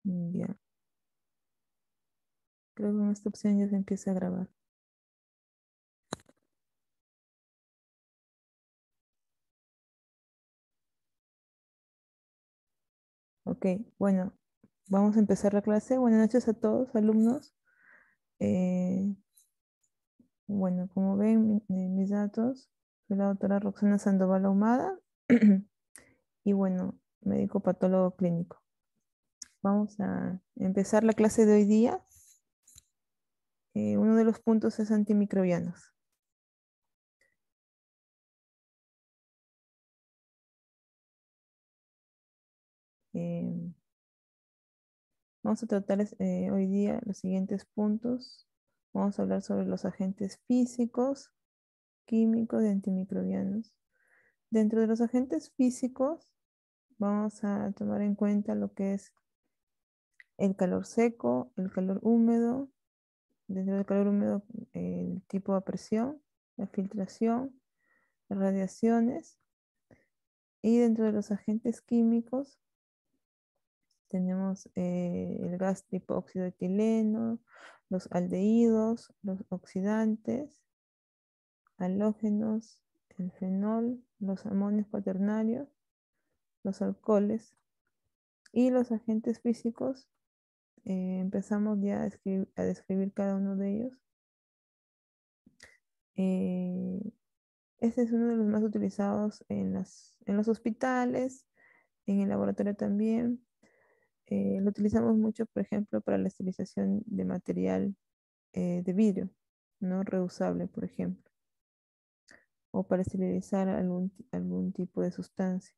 Ya, creo que en esta opción ya se empieza a grabar. Ok, bueno, vamos a empezar la clase. Buenas noches a todos, alumnos. Eh, bueno, como ven, mis datos, soy la doctora Roxana Sandoval Ahumada y bueno, médico patólogo clínico. Vamos a empezar la clase de hoy día. Uno de los puntos es antimicrobianos. Eh, Vamos a tratar hoy día los siguientes puntos. Vamos a hablar sobre los agentes físicos, químicos y antimicrobianos. Dentro de los agentes físicos, vamos a tomar en cuenta lo que es el calor seco, el calor húmedo. Dentro del calor húmedo, el tipo de presión, la filtración, las radiaciones. Y dentro de los agentes químicos, tenemos el gas tipo óxido de etileno, los aldehídos, los oxidantes, halógenos, el fenol, los amonios cuaternarios, los alcoholes y los agentes físicos. Empezamos ya a describir cada uno de ellos. Eh, este es uno de los más utilizados en los hospitales, en el laboratorio también. Lo utilizamos mucho, por ejemplo, para la esterilización de material de vidrio, no reusable, por ejemplo, o para esterilizar algún tipo de sustancia.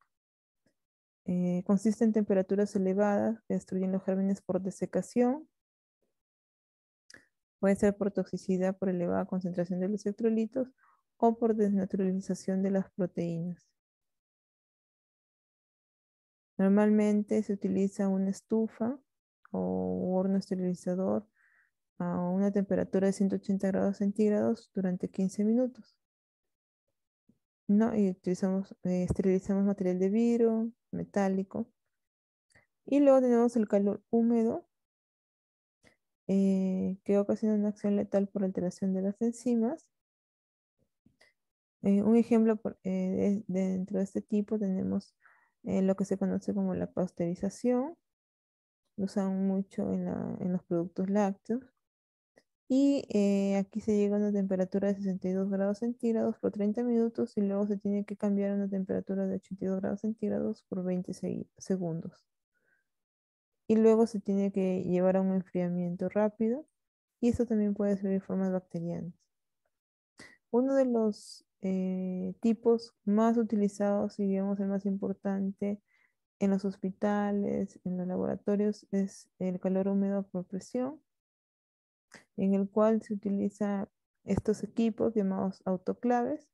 Consiste en temperaturas elevadas que destruyen los gérmenes por desecación. Puede ser por toxicidad por elevada concentración de los electrolitos o por desnaturalización de las proteínas. Normalmente se utiliza una estufa o horno esterilizador a una temperatura de 180 grados centígrados durante 15 minutos. ¿No? Y esterilizamos material de vidrio, metálico. Y luego tenemos el calor húmedo, que ocasiona una acción letal por alteración de las enzimas. Un ejemplo dentro de este tipo tenemos lo que se conoce como la pasteurización. Lo usan mucho en los productos lácteos. Y aquí se llega a una temperatura de 62 grados centígrados por 30 minutos y luego se tiene que cambiar a una temperatura de 82 grados centígrados por 20 segundos. Y luego se tiene que llevar a un enfriamiento rápido y esto también puede servir formas bacterianas. Uno de los tipos más utilizados y digamos el más importante en los hospitales, en los laboratorios, es el calor húmedo por presión, en el cual se utiliza estos equipos llamados autoclaves,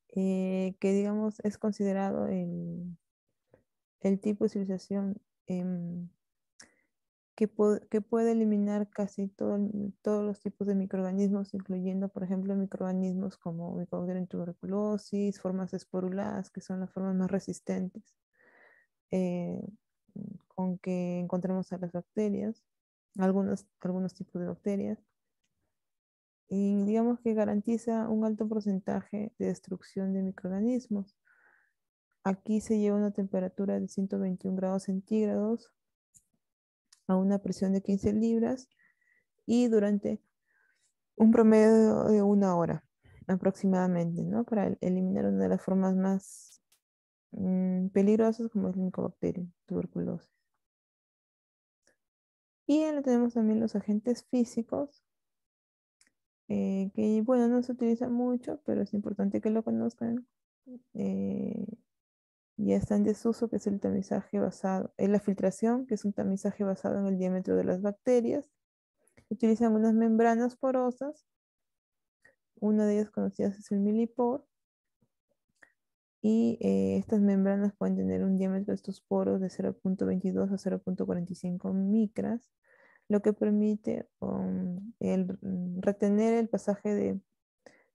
que digamos es considerado el tipo de civilización que puede eliminar casi todos los tipos de microorganismos, incluyendo, por ejemplo, microorganismos como Mycobacterium tuberculosis, formas esporuladas, que son las formas más resistentes eh, con que encontramos a las bacterias, algunos tipos de bacterias, y digamos que garantiza un alto porcentaje de destrucción de microorganismos. Aquí se lleva una temperatura de 121 grados centígrados a una presión de 15 libras y durante un promedio de una hora aproximadamente, ¿no? Para eliminar una de las formas más peligrosas como es el Mycobacterium tuberculosis. Y tenemos también los agentes físicos, que bueno, no se utiliza mucho, pero es importante que lo conozcan. Eh, ya está en desuso, que es el tamizaje basado en la filtración, que es un tamizaje basado en el diámetro de las bacterias. Utilizan unas membranas porosas, una de ellas conocida es el milipor, y estas membranas pueden tener un diámetro de estos poros de 0,22 a 0,45 micras, lo que permite retener el pasaje de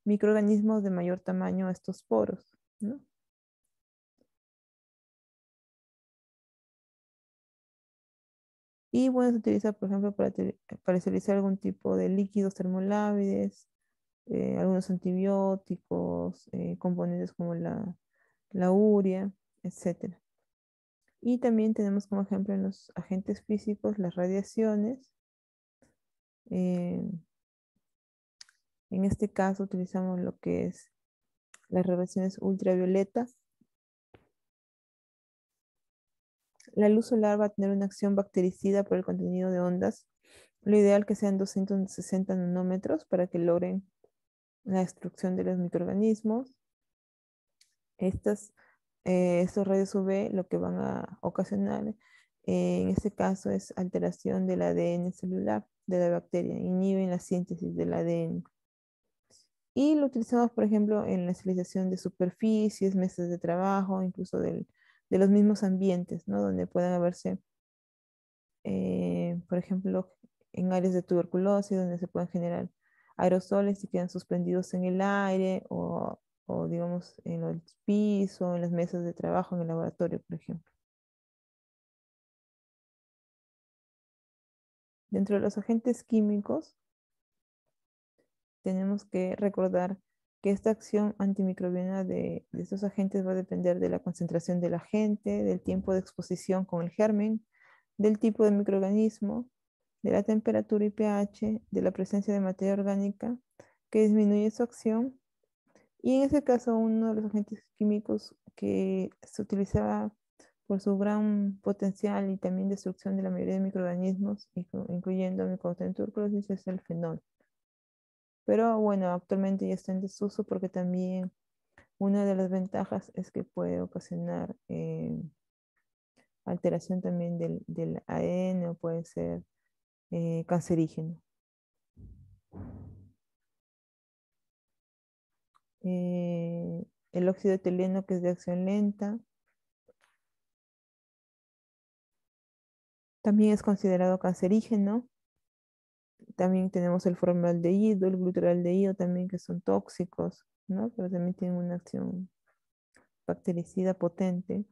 microorganismos de mayor tamaño a estos poros, ¿no? Y bueno, se utiliza, por ejemplo, para esterilizar algún tipo de líquidos termolábiles, algunos antibióticos, componentes como la urea, etcétera. Y también tenemos como ejemplo en los agentes físicos las radiaciones. eh, en este caso utilizamos lo que es las radiaciones ultravioleta. La luz solar va a tener una acción bactericida por el contenido de ondas. Lo ideal que sean 260 nanómetros para que logren la destrucción de los microorganismos. Estos rayos UV lo que van a ocasionar en este caso es alteración del ADN celular de la bacteria, inhiben la síntesis del ADN. Y lo utilizamos, por ejemplo, en la esterilización de superficies, mesas de trabajo, incluso de los mismos ambientes, ¿no? Donde puedan haberse, por ejemplo, en áreas de tuberculosis, donde se pueden generar aerosoles y quedan suspendidos en el aire o digamos, en el piso, en las mesas de trabajo, en el laboratorio, por ejemplo. Dentro de los agentes químicos, tenemos que recordar que esta acción antimicrobiana de estos agentes va a depender de la concentración del agente, del tiempo de exposición con el germen, del tipo de microorganismo, de la temperatura y pH, de la presencia de materia orgánica que disminuye su acción. Y en ese caso, uno de los agentes químicos que se utilizaba por su gran potencial y también destrucción de la mayoría de microorganismos, incluyendo Mycobacterium tuberculosis, es el fenol. Pero bueno, actualmente ya está en desuso porque también una de las ventajas es que puede ocasionar alteración también del ADN o puede ser cancerígeno. Eh, el óxido etileno, que es de acción lenta, también es considerado cancerígeno. También tenemos el formaldehído, el glutaraldehído también, que son tóxicos, ¿no? Pero también tienen una acción bactericida potente.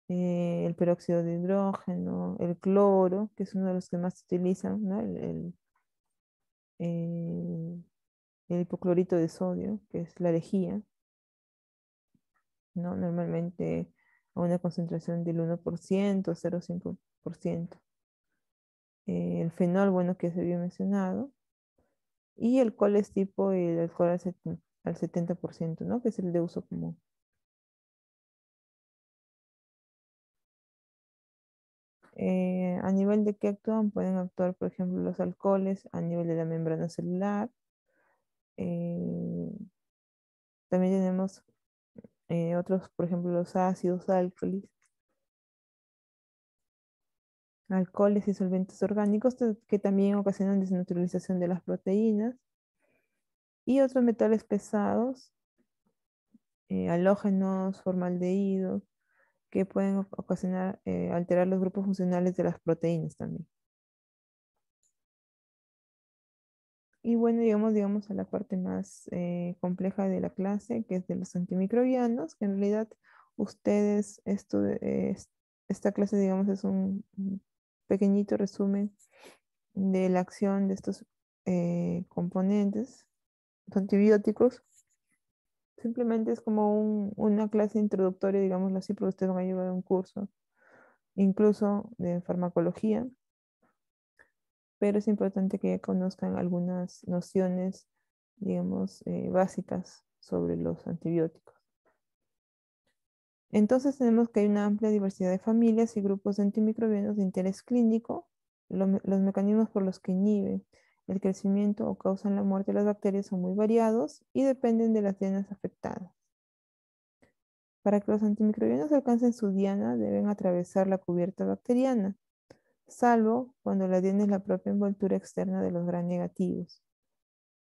El peróxido de hidrógeno, el cloro, que es uno de los que más se utilizan, ¿no? El- el hipoclorito de sodio, que es la lejía, ¿no? Normalmente a una concentración del 1%, 0,5%. El fenol, bueno, que se había mencionado. Y el alcohol es tipo el alcohol al 70%, ¿no? Que es el de uso común. A nivel de qué actúan, pueden actuar, por ejemplo, los alcoholes a nivel de la membrana celular. Eh, También tenemos otros, por ejemplo, los ácidos álcalis, alcoholes y solventes orgánicos que también ocasionan desnaturalización de las proteínas. Y otros metales pesados, halógenos, formaldehídos, que pueden ocasionar, alterar los grupos funcionales de las proteínas también. Y bueno, digamos a la parte más compleja de la clase, que es de los antimicrobianos, que en realidad ustedes, esta clase, digamos, es un pequeñito resumen de la acción de estos componentes antibióticos. Simplemente es como una clase introductoria, digámoslo así, porque ustedes van a llevar un curso, incluso de farmacología, pero es importante que conozcan algunas nociones, digamos, básicas sobre los antibióticos. Entonces tenemos que hay una amplia diversidad de familias y grupos de antimicrobianos de interés clínico. Los mecanismos por los que inhiben el crecimiento o causan la muerte de las bacterias son muy variados y dependen de las dianas afectadas. Para que los antimicrobianos alcancen su diana, deben atravesar la cubierta bacteriana, salvo cuando la diana es la propia envoltura externa de los gram negativos.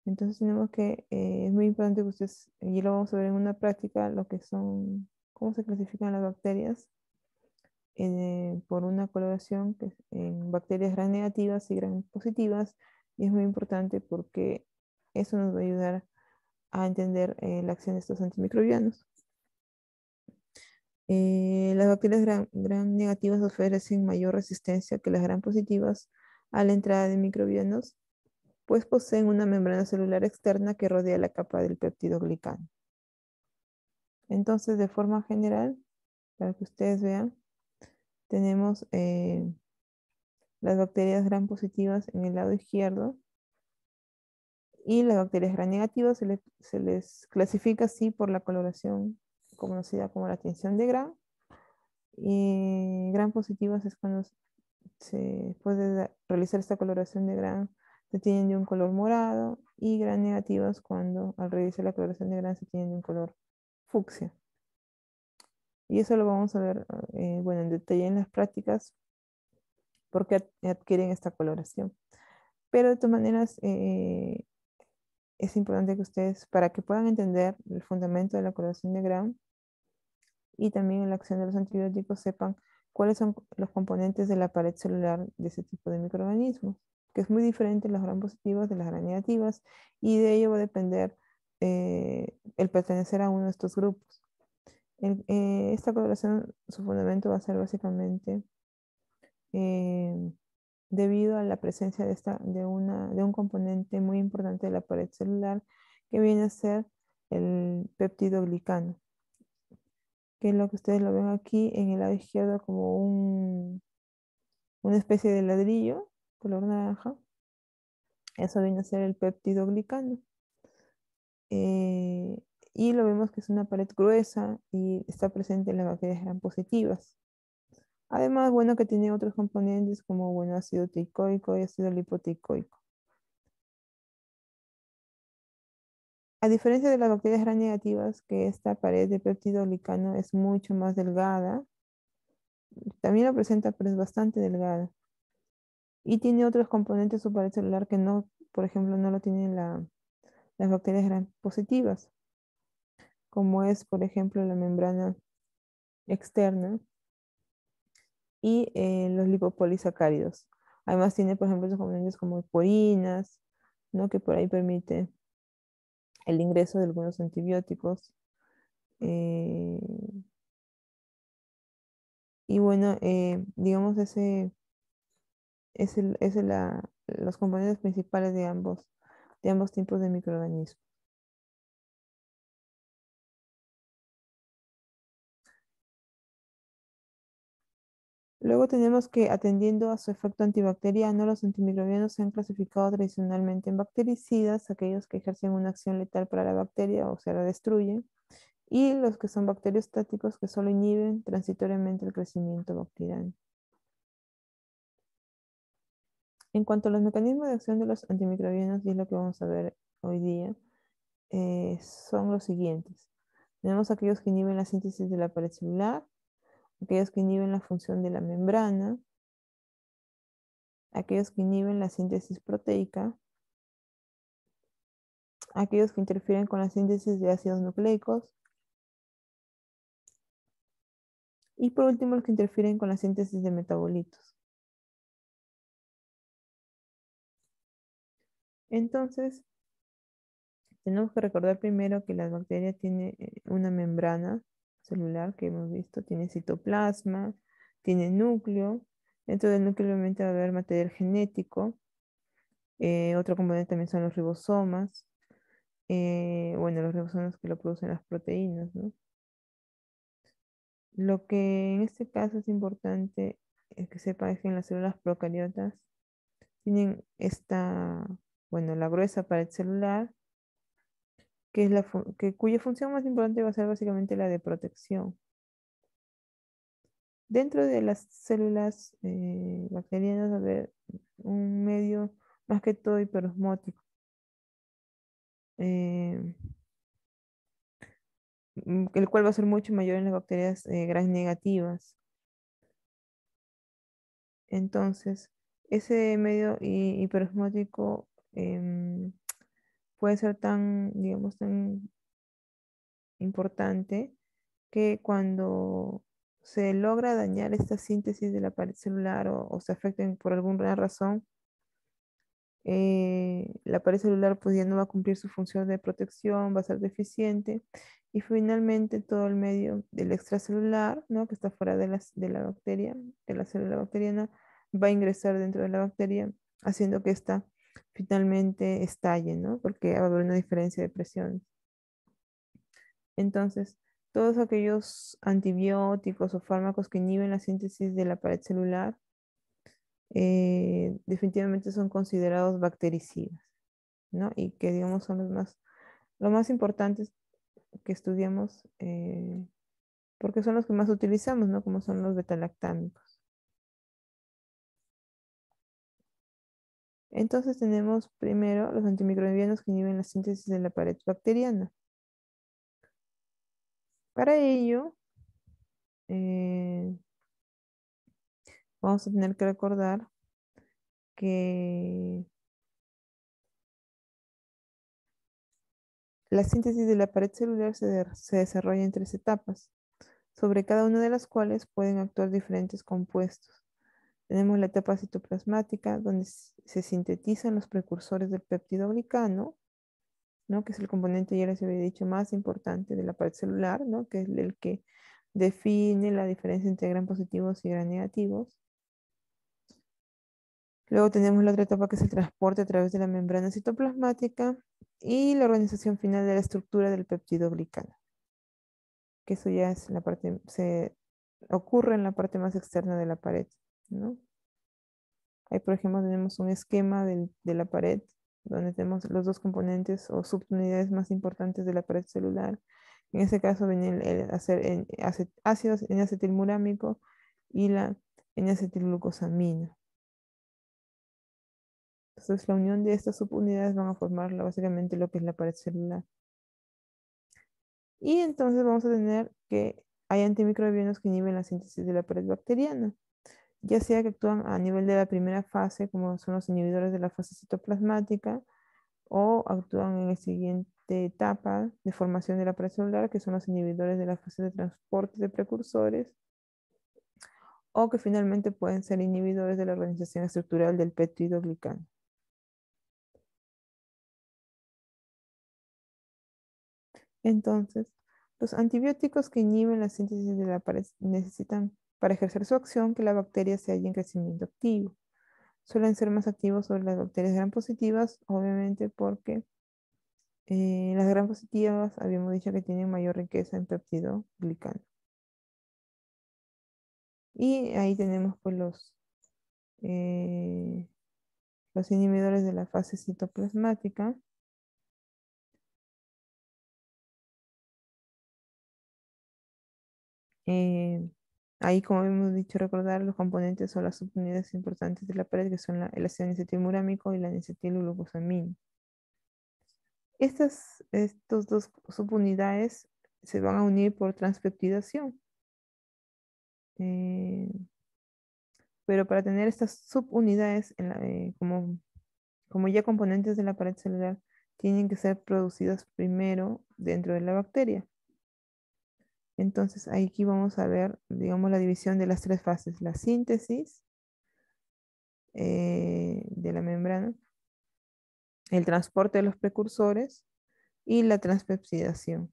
Entonces tenemos que, es muy importante que ustedes, y lo vamos a ver en una práctica, lo que son, cómo se clasifican las bacterias por una coloración que en bacterias gram negativas y gram positivas, y es muy importante porque eso nos va a ayudar a entender la acción de estos antimicrobianos. Las bacterias gram negativas ofrecen mayor resistencia que las gram positivas a la entrada de microbianos, pues poseen una membrana celular externa que rodea la capa del peptidoglicano. Entonces, de forma general, para que ustedes vean, tenemos las bacterias gram positivas en el lado izquierdo y las bacterias gram negativas se les clasifica así por la coloración conocida como la tinción de Gram. Y gram positivas es cuando se puede realizar esta coloración de Gram, se tienen de un color morado, y gram negativas cuando al realizar la coloración de Gram se tienen de un color fucsia. Y eso lo vamos a ver, bueno, en detalle en las prácticas, porque adquieren esta coloración. Pero de todas maneras, es importante que ustedes, para que puedan entender el fundamento de la coloración de Gram y también la acción de los antibióticos, sepan cuáles son los componentes de la pared celular de ese tipo de microorganismos, que es muy diferente las gram positivas de las gram negativas, y de ello va a depender el pertenecer a uno de estos grupos. Esta coloración, su fundamento va a ser básicamente eh, debido a la presencia de un componente muy importante de la pared celular, que viene a ser el peptidoglicano, que es lo que ustedes lo ven aquí en el lado izquierdo como una especie de ladrillo color naranja. Eso viene a ser el peptidoglicano. Eh, y lo vemos que es una pared gruesa y está presente en las bacterias gram positivas. Además, bueno, que tiene otros componentes como, bueno, ácido teicoico y ácido lipoteicoico. A diferencia de las bacterias gram negativas, que esta pared de peptidoglicano es mucho más delgada, también la presenta, pero es bastante delgada. Y tiene otros componentes de su pared celular que no, por ejemplo, no lo tienen las bacterias gram positivas, como es, por ejemplo, la membrana externa y los lipopolisacáridos. Además tiene, por ejemplo, esos componentes como purinas, ¿no? Que por ahí permite el ingreso de algunos antibióticos. eh, y bueno, digamos, los componentes principales de ambos tipos de microorganismos. Luego tenemos que, atendiendo a su efecto antibacteriano, los antimicrobianos se han clasificado tradicionalmente en bactericidas, aquellos que ejercen una acción letal para la bacteria, o sea, la destruyen, y los que son bacteriostáticos, que solo inhiben transitoriamente el crecimiento bacteriano. En cuanto a los mecanismos de acción de los antimicrobianos, y es lo que vamos a ver hoy día, son los siguientes. Tenemos aquellos que inhiben la síntesis de la pared celular, aquellos que inhiben la función de la membrana, aquellos que inhiben la síntesis proteica, aquellos que interfieren con la síntesis de ácidos nucleicos, y por último los que interfieren con la síntesis de metabolitos. Entonces, tenemos que recordar primero que la bacteria tiene una membrana celular que hemos visto, tiene citoplasma, tiene núcleo. Dentro del núcleo obviamente va a haber material genético. Otro componente también son los ribosomas. Bueno, los ribosomas que lo producen las proteínas, ¿no? Lo que en este caso es importante es que sepa es que en las células procariotas tienen bueno, la gruesa pared celular, que es cuya función más importante va a ser básicamente la de protección. Dentro de las células bacterianas va a haber un medio más que todo hiperosmótico, eh, el cual va a ser mucho mayor en las bacterias gram negativas. Entonces, ese medio hiperosmótico puede ser tan, digamos, tan importante que cuando se logra dañar esta síntesis de la pared celular o se afecten por alguna razón, la pared celular pues ya no va a cumplir su función de protección, va a ser deficiente. Y finalmente todo el medio del extracelular, ¿no? Que está fuera de la bacteria, de la célula bacteriana, va a ingresar dentro de la bacteria, haciendo que ésta finalmente estalle, ¿no? Porque va a haber una diferencia de presión. Entonces, todos aquellos antibióticos o fármacos que inhiben la síntesis de la pared celular definitivamente son considerados bactericidas, ¿no? Y que, digamos, son los más importantes que estudiamos porque son los que más utilizamos, ¿no? Como son los betalactámicos. Entonces tenemos primero los antimicrobianos que inhiben la síntesis de la pared bacteriana. Para ello, eh, vamos a tener que recordar que la síntesis de la pared celular se desarrolla en tres etapas, sobre cada una de las cuales pueden actuar diferentes compuestos. Tenemos la etapa citoplasmática, donde se sintetizan los precursores del péptido glicano, ¿no? Que es el componente, ya les había dicho, más importante de la pared celular, ¿no? Que es el que define la diferencia entre gran positivos y gran negativos. Luego tenemos la otra etapa que es el transporte a través de la membrana citoplasmática y la organización final de la estructura del péptido glicano, que eso ya es la parte, se ocurre en la parte más externa de la pared, ¿no? Ahí, por ejemplo, tenemos un esquema de la pared donde tenemos los dos componentes o subunidades más importantes de la pared celular. En este caso viene ácido N-acetilmurámico y la N-acetilglucosamina. Entonces, la unión de estas subunidades van a formar básicamente lo que es la pared celular. Y entonces vamos a tener que hay antimicrobianos que inhiben la síntesis de la pared bacteriana, ya sea que actúan a nivel de la primera fase, como son los inhibidores de la fase citoplasmática, o actúan en la siguiente etapa de formación de la pared celular, que son los inhibidores de la fase de transporte de precursores, o que finalmente pueden ser inhibidores de la organización estructural del peptidoglicano. Entonces, los antibióticos que inhiben la síntesis de la pared necesitan, para ejercer su acción, que la bacteria se halle en crecimiento activo. Suelen ser más activos sobre las bacterias gram positivas, obviamente porque las gram positivas habíamos dicho que tienen mayor riqueza en peptidoglicano. Y ahí tenemos pues los inhibidores de la fase citoplasmática. Eh, Ahí, como hemos dicho, recordar los componentes o las subunidades importantes de la pared, que son el ácido N-acetilmurámico y la N-acetilglucosamina. Estos dos subunidades se van a unir por transpeptidación. Eh, pero para tener estas subunidades como ya componentes de la pared celular, tienen que ser producidas primero dentro de la bacteria. Entonces, aquí vamos a ver, digamos, la división de las tres fases: la síntesis de la membrana, el transporte de los precursores y la transpeptidación.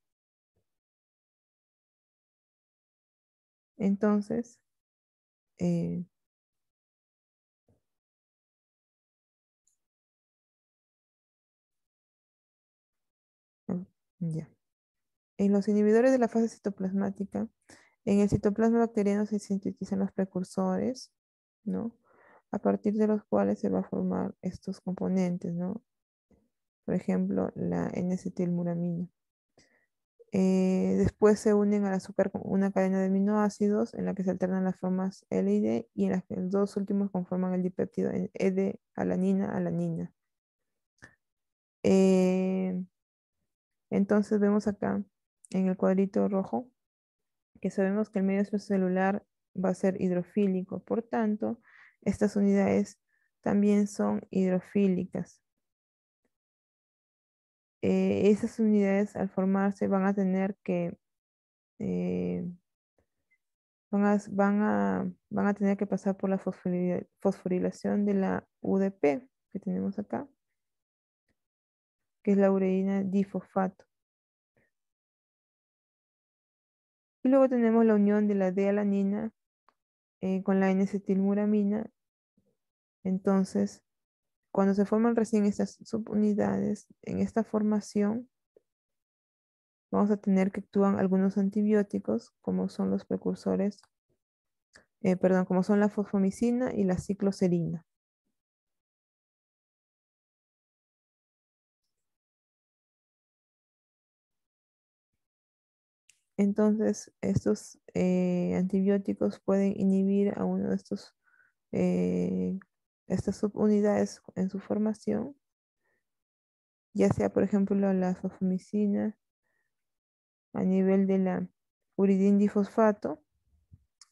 Entonces, eh, oh, ya. En los inhibidores de la fase citoplasmática, en el citoplasma bacteriano se sintetizan los precursores, ¿no? A partir de los cuales se va a formar estos componentes, ¿no? Por ejemplo, la N-acetilmuramina. Después se unen al azúcar con una cadena de aminoácidos en la que se alternan las formas L y D y en las que los dos últimos conforman el dipéptido ED-alanina-alanina. Eh, entonces vemos acá en el cuadrito rojo que sabemos que el medio extracelular va a ser hidrofílico, por tanto, estas unidades también son hidrofílicas. Esas unidades al formarse van a tener que eh, van a tener que pasar por la fosforilación de la UDP que tenemos acá. que es la ureína difosfato. Y luego tenemos la unión de la D-alanina con la N-acetilmuramina. Entonces, cuando se forman recién estas subunidades, en esta formación, vamos a tener que actúan algunos antibióticos, como son los precursores, perdón, como son la fosfomicina y la cicloserina. Entonces, estos antibióticos pueden inhibir a uno de estas subunidades en su formación, ya sea, por ejemplo, la fosfomicina a nivel de la uridindifosfato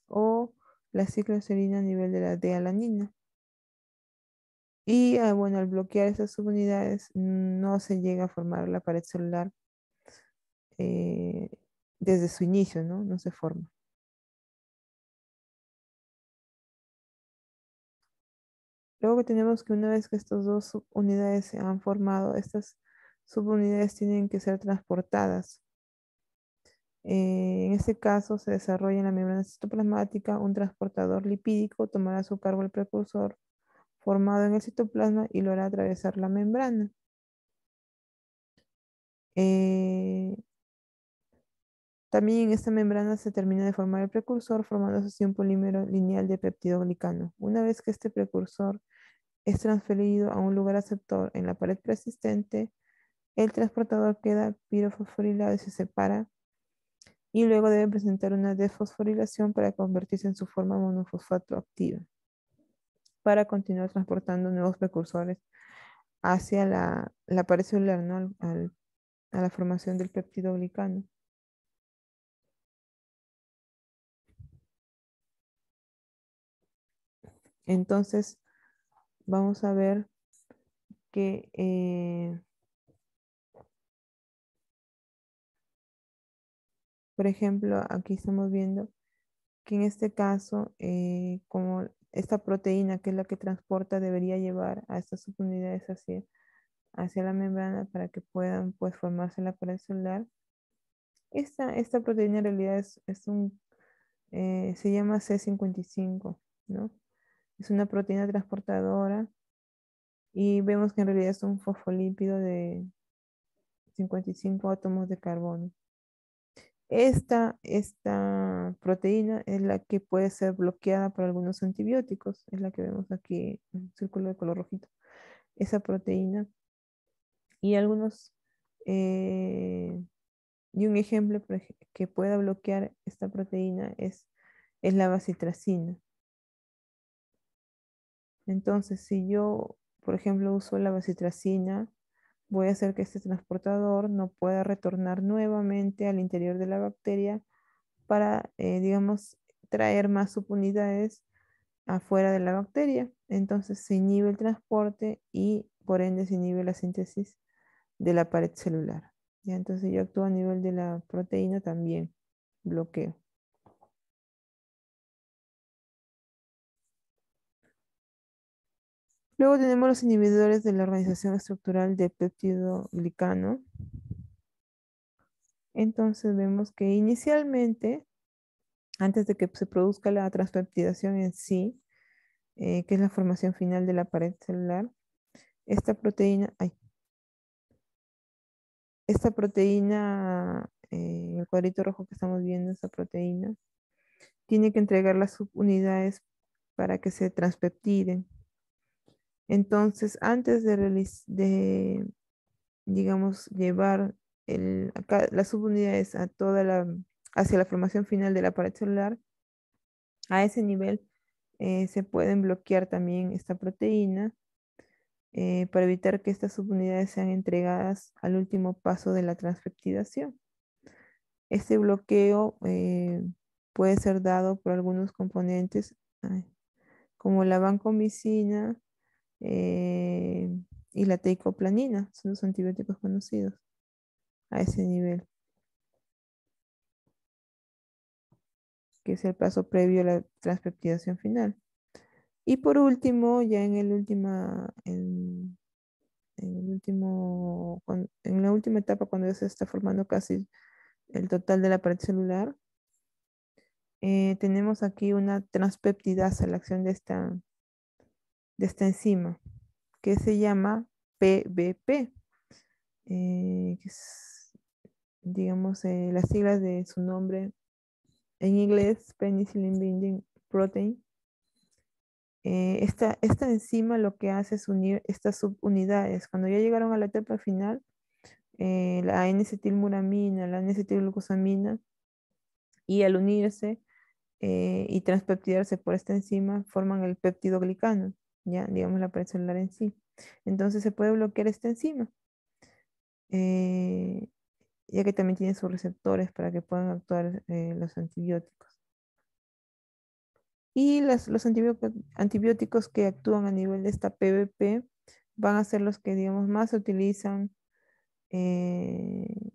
o la cicloserina a nivel de la D-alanina. Y bueno, al bloquear estas subunidades no se llega a formar la pared celular eh, desde su inicio, ¿no? No se forma. Luego que tenemos que una vez que estas dos subunidades se han formado, estas subunidades tienen que ser transportadas. En este caso se desarrolla en la membrana citoplasmática un transportador lipídico, tomará a su cargo el precursor formado en el citoplasma y lo hará atravesar la membrana. Eh, También en esta membrana se termina de formar el precursor, formándose así un polímero lineal de peptidoglicano. Una vez que este precursor es transferido a un lugar aceptor en la pared persistente, el transportador queda pirofosforilado y se separa, y luego debe presentar una desfosforilación para convertirse en su forma monofosfato activa, para continuar transportando nuevos precursores hacia la pared celular, ¿no? A la formación del peptidoglicano. Entonces, vamos a ver que, por ejemplo, aquí estamos viendo que en este caso, como esta proteína, que es la que transporta, debería llevar a estas subunidades hacia la membrana para que puedan, pues, formarse la pared celular. Esta proteína en realidad se llama C55, ¿no? Es una proteína transportadora y vemos que en realidad es un fosfolípido de 55 átomos de carbono. Esta proteína es la que puede ser bloqueada por algunos antibióticos, es la que vemos aquí en el círculo de color rojito. Esa proteína y eh, y un ejemplo que pueda bloquear esta proteína es la bacitracina. Entonces, si yo, por ejemplo, uso la bacitracina, voy a hacer que este transportador no pueda retornar nuevamente al interior de la bacteria para, digamos, traer más subunidades afuera de la bacteria. Entonces se inhibe el transporte y por ende se inhibe la síntesis de la pared celular. ¿Ya? Entonces yo actúo a nivel de la proteína también, bloqueo. Luego tenemos los inhibidores de la organización estructural de peptidoglicano. Entonces vemos que inicialmente, antes de que se produzca la transpeptidación en sí, que es la formación final de la pared celular, esta proteína, ay, esta proteína, el cuadrito rojo que estamos viendo, esta proteína, tiene que entregar las subunidades para que se transpeptiden. Entonces, antes digamos, llevar las subunidades hacia la formación final de la pared celular, a ese nivel se pueden bloquear también esta proteína para evitar que estas subunidades sean entregadas al último paso de la transpeptidación. Este bloqueo puede ser dado por algunos componentes como la vancomicina eh, y la teicoplanina, son los antibióticos conocidos a ese nivel, que es el paso previo a la transpeptidación final. Y por último, ya en en la última etapa, cuando ya se está formando casi el total de la pared celular, tenemos aquí una transpeptidasa, la acción de esta enzima, que se llama PBP, que es, digamos, las siglas de su nombre en inglés, Penicillin Binding Protein. Esta enzima lo que hace es unir estas subunidades. Cuando ya llegaron a la etapa final, la N-acetilmuramina, la N-acetilglucosamina, y al unirse y transpeptidarse por esta enzima, forman el peptidoglicano, ya digamos la pared celular en sí. Entonces se puede bloquear esta enzima, eh, ya que también tiene sus receptores para que puedan actuar los antibióticos. Y los antibióticos que actúan a nivel de esta PBP van a ser los que, digamos, más se utilizan, eh,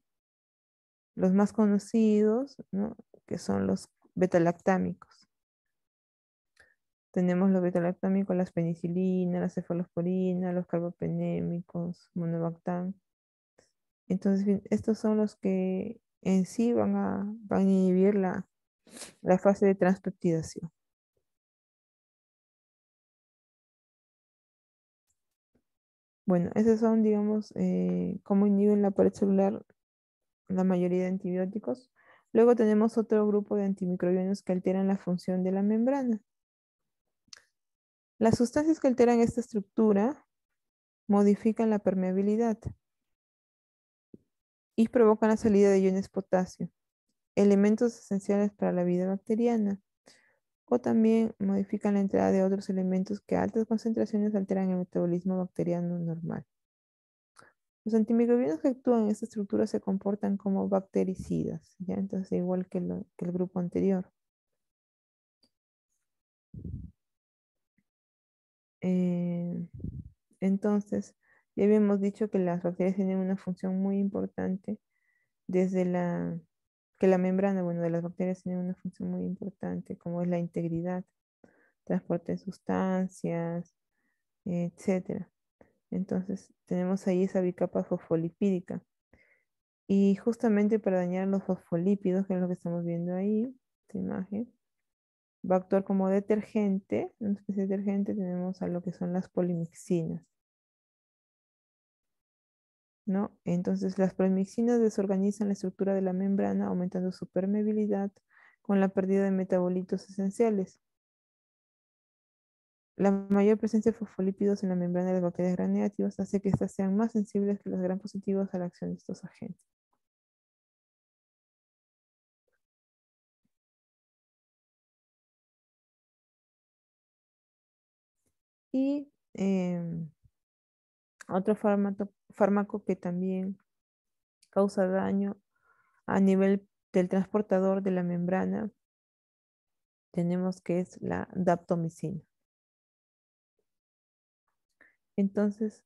los más conocidos, ¿no? Que son los betalactámicos. Tenemos los betalactámicos, las penicilinas, las cefalosporinas, los carbapenémicos, monobactam. Entonces, bien, estos son los que en sí van a inhibir la fase de transpeptidación. Bueno, esos son, digamos, cómo inhiben la pared celular la mayoría de antibióticos. Luego tenemos otro grupo de antimicrobianos que alteran la función de la membrana. Las sustancias que alteran esta estructura modifican la permeabilidad y provocan la salida de iones potasio, elementos esenciales para la vida bacteriana, o también modifican la entrada de otros elementos que a altas concentraciones alteran el metabolismo bacteriano normal. Los antimicrobianos que actúan en esta estructura se comportan como bactericidas, ¿ya? Entonces, igual que el grupo anterior. Eh, entonces, ya habíamos dicho que las bacterias tienen una función muy importante desde que la membrana, bueno, de las bacterias tiene una función muy importante, como es la integridad, transporte de sustancias, etcétera. Entonces, tenemos ahí esa bicapa fosfolipídica. Y justamente para dañar los fosfolípidos, que es lo que estamos viendo ahí, esta imagen, va a actuar como detergente, una especie de detergente, tenemos a lo que son las polimixinas, ¿no? Entonces las polimixinas desorganizan la estructura de la membrana, aumentando su permeabilidad con la pérdida de metabolitos esenciales. La mayor presencia de fosfolípidos en la membrana de las bacterias gram negativas hace que éstas sean más sensibles que los gram positivos a la acción de estos agentes. Y otro fármaco que también causa daño a nivel del transportador de la membrana, tenemos que es la daptomicina. Entonces,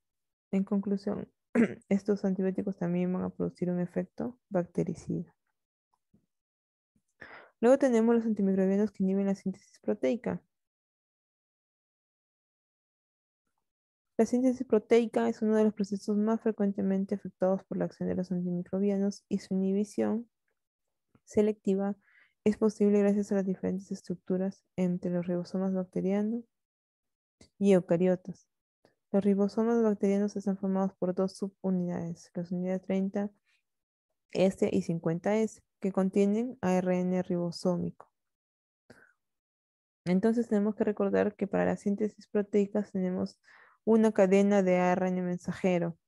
en conclusión, estos antibióticos también van a producir un efecto bactericida. Luego tenemos los antimicrobianos que inhiben la síntesis proteica. La síntesis proteica es uno de los procesos más frecuentemente afectados por la acción de los antimicrobianos y su inhibición selectiva es posible gracias a las diferentes estructuras entre los ribosomas bacterianos y eucariotas. Los ribosomas bacterianos están formados por dos subunidades, las unidades 30S y 50S, que contienen ARN ribosómico. Entonces tenemos que recordar que para la síntesis proteica tenemos una cadena de ARN mensajero.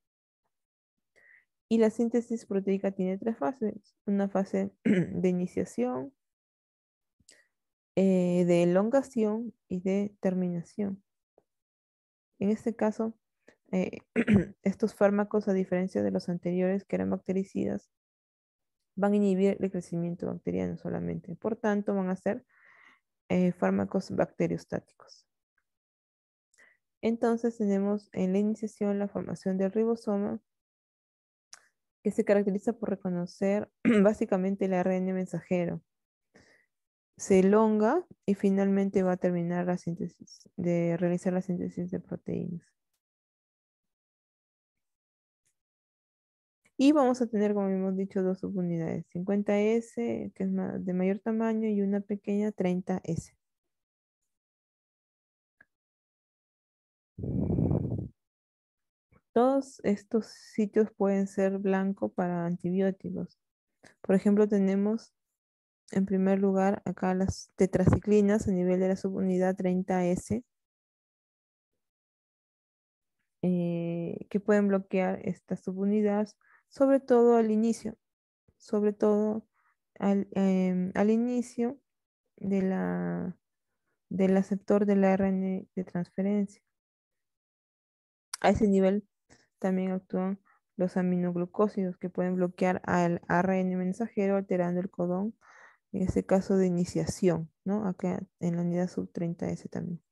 Y la síntesis proteica tiene tres fases. Una fase de iniciación, de elongación y de terminación. En este caso, estos fármacos, a diferencia de los anteriores que eran bactericidas, van a inhibir el crecimiento bacteriano solamente. Por tanto, van a ser fármacos bacteriostáticos. Entonces tenemos en la iniciación la formación del ribosoma, que se caracteriza por reconocer básicamente el ARN mensajero. Se elonga y finalmente va a terminar la síntesis, de realizar la síntesis de proteínas. Y vamos a tener, como hemos dicho, dos subunidades, 50S, que es de mayor tamaño, y una pequeña 30S. Todos estos sitios pueden ser blanco para antibióticos. Por ejemplo, tenemos en primer lugar acá las tetraciclinas a nivel de la subunidad 30S, que pueden bloquear estas subunidades, sobre todo al inicio, sobre todo al inicio de del aceptor del ARN de transferencia. A ese nivel también actúan los aminoglucósidos que pueden bloquear al ARN mensajero alterando el codón, en este caso de iniciación, ¿no? Acá en la unidad sub 30S también.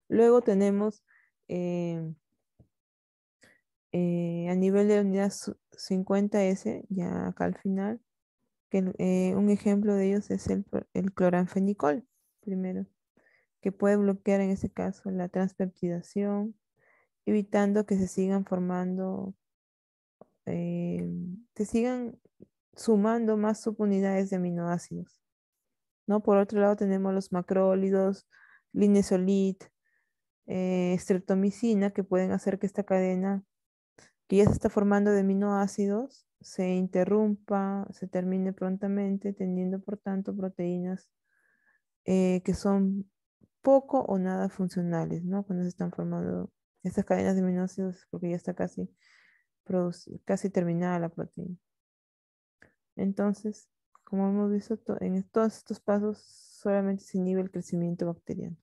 Luego tenemos eh, a nivel de la unidad 50S, ya acá al final, que un ejemplo de ellos es el cloranfenicol, primero, que puede bloquear en ese caso la transpeptidación, evitando que se sigan formando, eh, se sigan sumando más subunidades de aminoácidos, ¿no? Por otro lado tenemos los macrólidos, linezolid, streptomicina, que pueden hacer que esta cadena que ya se está formando de aminoácidos se interrumpa, se termine prontamente, teniendo por tanto proteínas que son poco o nada funcionales, ¿no? Cuando se están formando estas cadenas de aminoácidos es porque ya está casi terminada la proteína. Entonces, como hemos visto, en todos estos pasos solamente se inhibe el crecimiento bacteriano.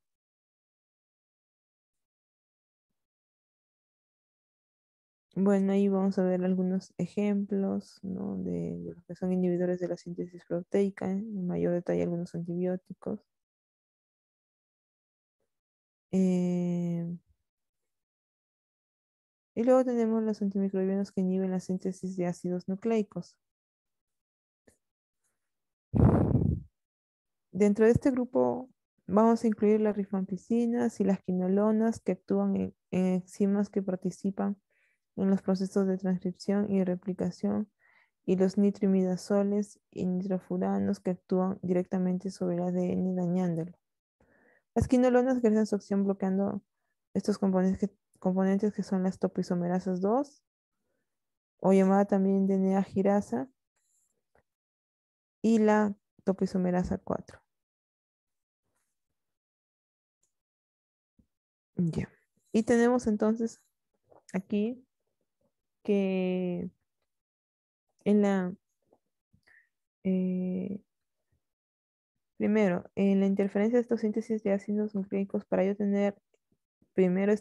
Bueno, ahí vamos a ver algunos ejemplos, ¿no? De lo que son inhibidores de la síntesis proteica, en mayor detalle algunos antibióticos. Eh, y luego tenemos los antimicrobianos que inhiben la síntesis de ácidos nucleicos. Dentro de este grupo vamos a incluir las rifampicinas y las quinolonas que actúan en enzimas que participan en los procesos de transcripción y replicación, y los nitrimidazoles y nitrofuranos que actúan directamente sobre el ADN dañándolo. Las quinolonas ejercen su acción bloqueando estos componentes que son las topoisomerasas 2, o llamada también DNA girasa, y la topoisomerasa 4. Ya. Y tenemos entonces aquí que en eh, primero, en la interferencia de estos síntesis de ácidos nucleicos, para yo tener primero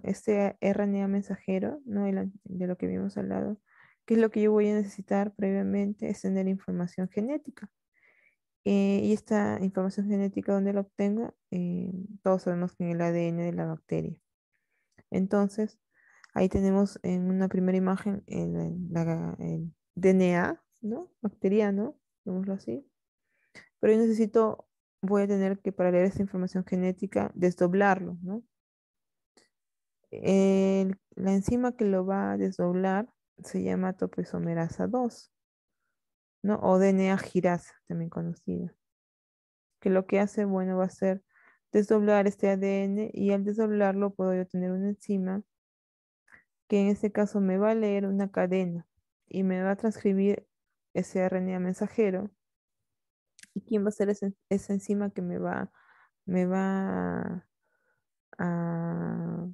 este RNA mensajero, ¿no? De lo que habíamos hablado, que es lo que yo voy a necesitar previamente, es tener información genética. Y esta información genética, ¿dónde la obtengo? Todos sabemos que en el ADN de la bacteria. Entonces, ahí tenemos en una primera imagen el DNA, ¿no? Bacteriano, digámoslo así. Pero yo voy a tener que para leer esta información genética, desdoblarlo, ¿no? La enzima que lo va a desdoblar se llama topoisomerasa 2, ¿no? O DNA girasa, también conocida. Que lo que hace, bueno, va a ser desdoblar este ADN, y al desdoblarlo puedo yo tener una enzima que en este caso me va a leer una cadena y me va a transcribir ese RNA mensajero. ¿Y quién va a ser esa enzima que me va a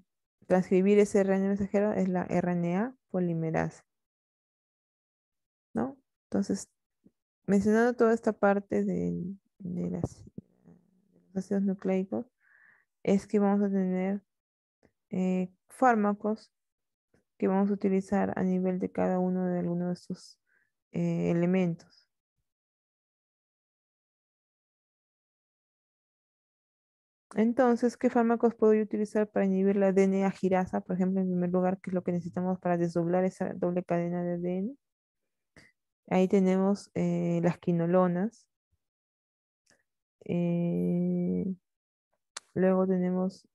transcribir ese RNA mensajero? Es la RNA polimerasa, ¿no? Entonces, mencionando toda esta parte de los ácidos nucleicos, es que vamos a tener fármacos que vamos a utilizar a nivel de cada uno de algunos de estos elementos. Entonces, ¿qué fármacos puedo yo utilizar para inhibir la DNA girasa? Por ejemplo, en primer lugar, que es lo que necesitamos para desdoblar esa doble cadena de ADN. Ahí tenemos las quinolonas. eh, Luego tenemos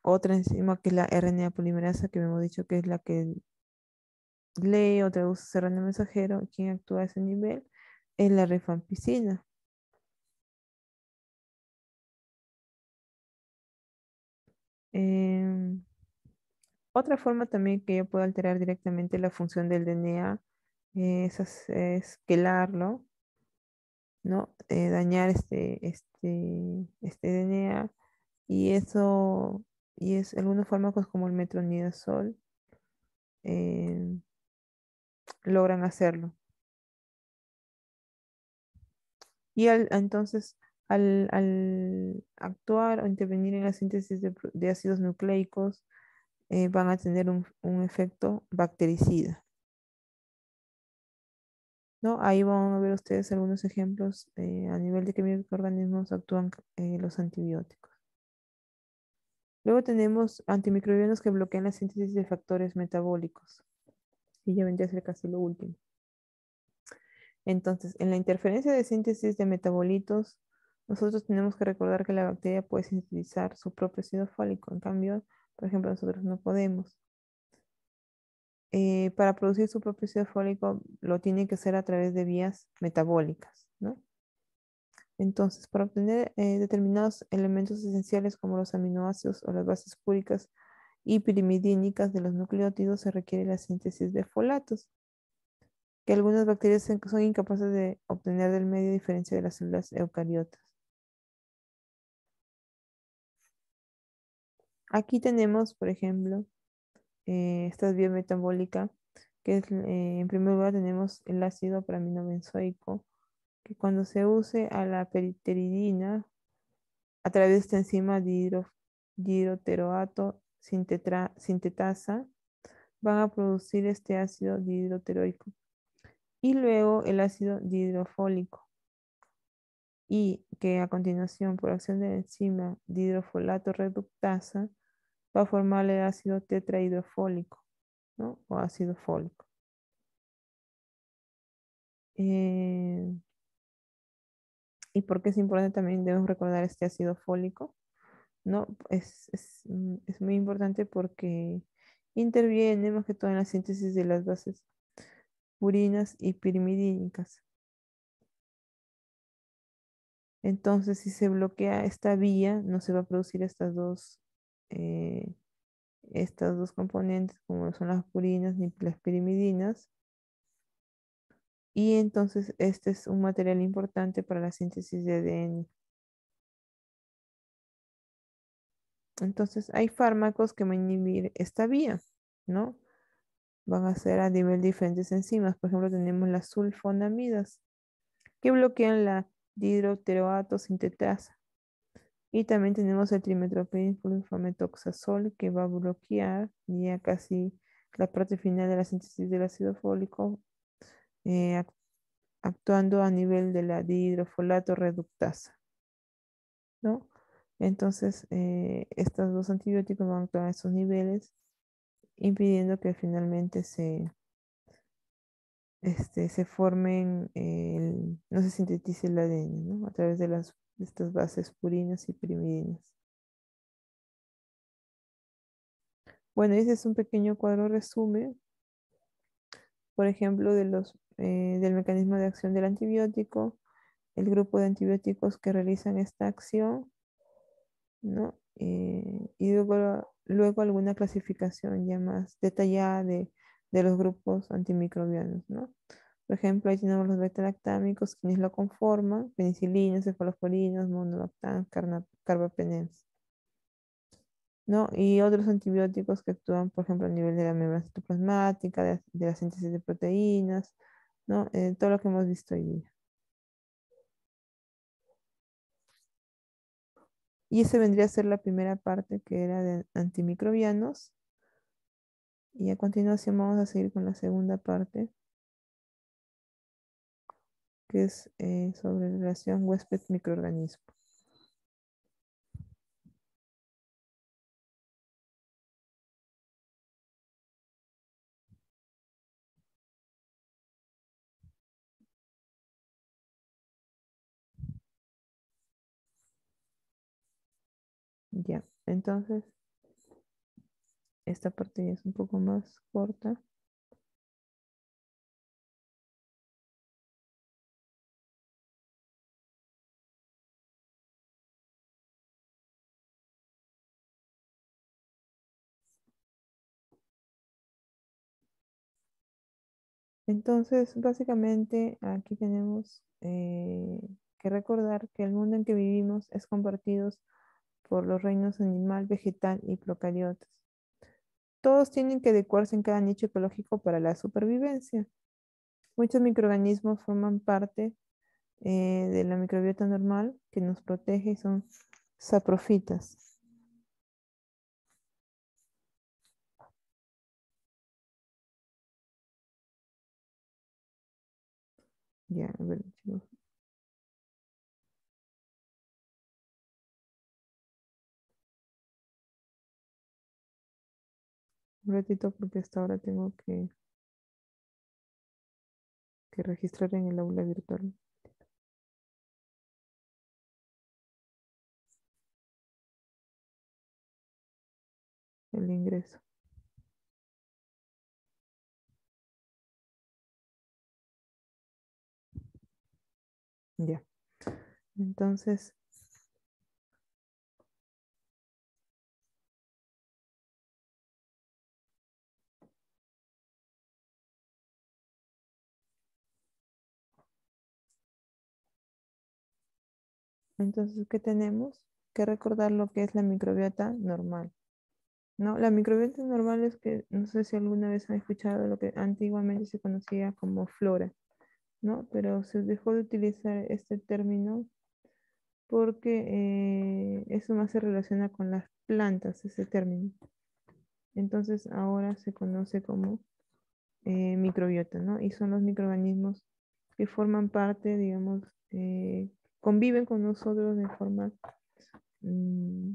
otra enzima que es la RNA polimerasa, que hemos dicho que es la que lee o traduce ese RNA mensajero. Quien actúa a ese nivel es la rifampicina. Em, Otra forma también que yo puedo alterar directamente la función del DNA es quelarlo, ¿no? Dañar este DNA y eso, y es algunos fármacos como el metronidazol eh, logran hacerlo. Y entonces, al actuar o intervenir en la síntesis de ácidos nucleicos, van a tener un efecto bactericida, ¿no? Ahí van a ver ustedes algunos ejemplos a nivel de qué microorganismos actúan los antibióticos. Luego tenemos antimicrobianos que bloquean la síntesis de factores metabólicos. Y ya vendría a ser casi lo último. Entonces, en la interferencia de síntesis de metabolitos, nosotros tenemos que recordar que la bacteria puede sintetizar su propio ácido fólico. En cambio, por ejemplo, nosotros no podemos. Para producir su propio ácido fólico lo tiene que hacer a través de vías metabólicas, ¿no? Entonces, para obtener determinados elementos esenciales como los aminoácidos o las bases púricas y pirimidínicas de los nucleótidos se requiere la síntesis de folatos, que algunas bacterias son incapaces de obtener del medio a diferencia de las células eucariotas. Aquí tenemos, por ejemplo, esta vía metabólica, que es, en primer lugar tenemos el ácido benzoico, que cuando se use a la periteridina a través de esta enzima dihidroteroato sintetasa, van a producir este ácido dihidroteroico. Y luego el ácido dihidrofólico. Y que a continuación, por acción de la enzima dihidrofolato reductasa, va a formar el ácido tetrahidrofólico, ¿no? O ácido fólico. Eh, ¿Y por qué es importante también? Debemos recordar este ácido fólico, ¿no? Es muy importante porque interviene más que todo en la síntesis de las bases purinas y pirimidínicas. Entonces, si se bloquea esta vía, no se va a producir eh, estas dos componentes, como son las purinas ni las pirimidinas. Y entonces, este es un material importante para la síntesis de ADN. Entonces, hay fármacos que van a inhibir esta vía, ¿no? Van a ser a nivel de diferentes enzimas. Por ejemplo, tenemos las sulfonamidas, que bloquean la dihidroteroato sintetasa. Y también tenemos el trimetoprim-sulfametoxazol que va a bloquear ya casi la parte final de la síntesis del ácido fólico, eh, ac- actuando a nivel de la dihidrofolato reductasa, ¿no? Entonces, estos dos antibióticos van a actuar a esos niveles, impidiendo que finalmente se formen, no se sintetice el ADN, ¿no? A través de estas bases purinas y pirimidinas. Bueno, ese es un pequeño cuadro resumen, por ejemplo, del mecanismo de acción del antibiótico, el grupo de antibióticos que realizan esta acción, ¿no? Y luego alguna clasificación ya más detallada de los grupos antimicrobianos, ¿no? Por ejemplo, ahí tenemos los beta-lactámicos, quienes lo conforman, penicilinas, cefalosporinas, monolactam, carbapenems, ¿no? Y otros antibióticos que actúan, por ejemplo, a nivel de la membrana citoplasmática, de la síntesis de proteínas, ¿no? Todo lo que hemos visto hoy día. Y ese vendría a ser la primera parte que era de antimicrobianos. Y a continuación vamos a seguir con la segunda parte, que es sobre relación huésped-microorganismo. Ya, entonces esta parte ya es un poco más corta. Entonces, básicamente, aquí tenemos que recordar que el mundo en que vivimos es compartido por los reinos animal, vegetal y procariotas. Todos tienen que adecuarse en cada nicho ecológico para la supervivencia. Muchos microorganismos forman parte de la microbiota normal que nos protege y son saprofitas. Ya, a ver, chicos, un ratito porque hasta ahora tengo que registrar en el aula virtual el ingreso. Ya, entonces, ¿qué tenemos? Que recordar lo que es la microbiota normal. ¿No? La microbiota normal es que, no sé si alguna vez han escuchado lo que antiguamente se conocía como flora, ¿no? Pero se dejó de utilizar este término porque eso más se relaciona con las plantas, ese término. Entonces ahora se conoce como microbiota, ¿no? Y son los microorganismos que forman parte, digamos, conviven con nosotros de forma mm,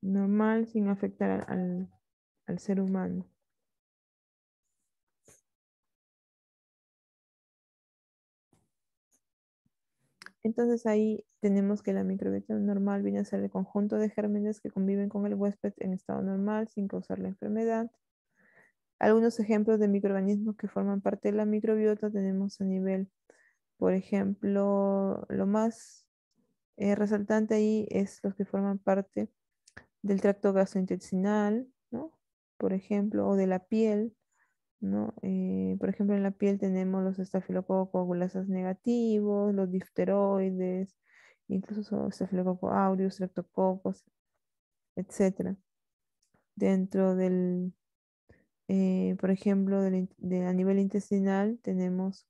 normal sin afectar al ser humano. Entonces ahí tenemos que la microbiota normal viene a ser el conjunto de gérmenes que conviven con el huésped en estado normal sin causar la enfermedad. Algunos ejemplos de microorganismos que forman parte de la microbiota tenemos a nivel, por ejemplo, lo más resaltante ahí es los que forman parte del tracto gastrointestinal, ¿no? Por ejemplo, o de la piel, ¿no? Por ejemplo, en la piel tenemos los estafilococos coagulosas negativos, los difteroides, incluso estafilococo aureus, streptococos, etcétera. Dentro del, por ejemplo, a nivel intestinal tenemos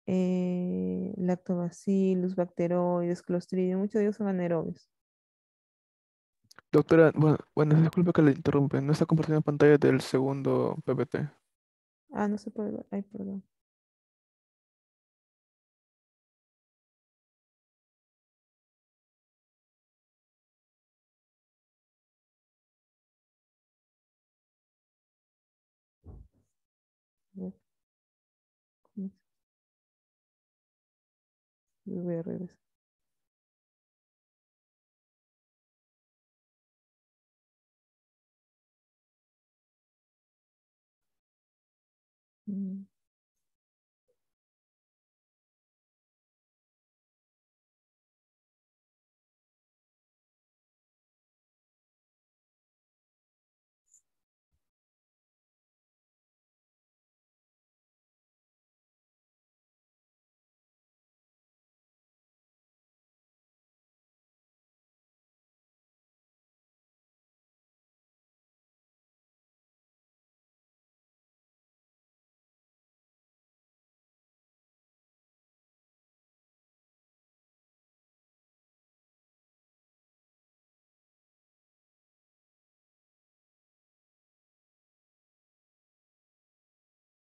lactobacillus, bacteroides, clostridium, muchos de ellos son anaerobios. Doctora, bueno, disculpe que le interrumpe. No está compartiendo pantalla del segundo PPT. Ah, no se puede ver. Ay, perdón. A ver, ¿cómo voy a regresar. Mm,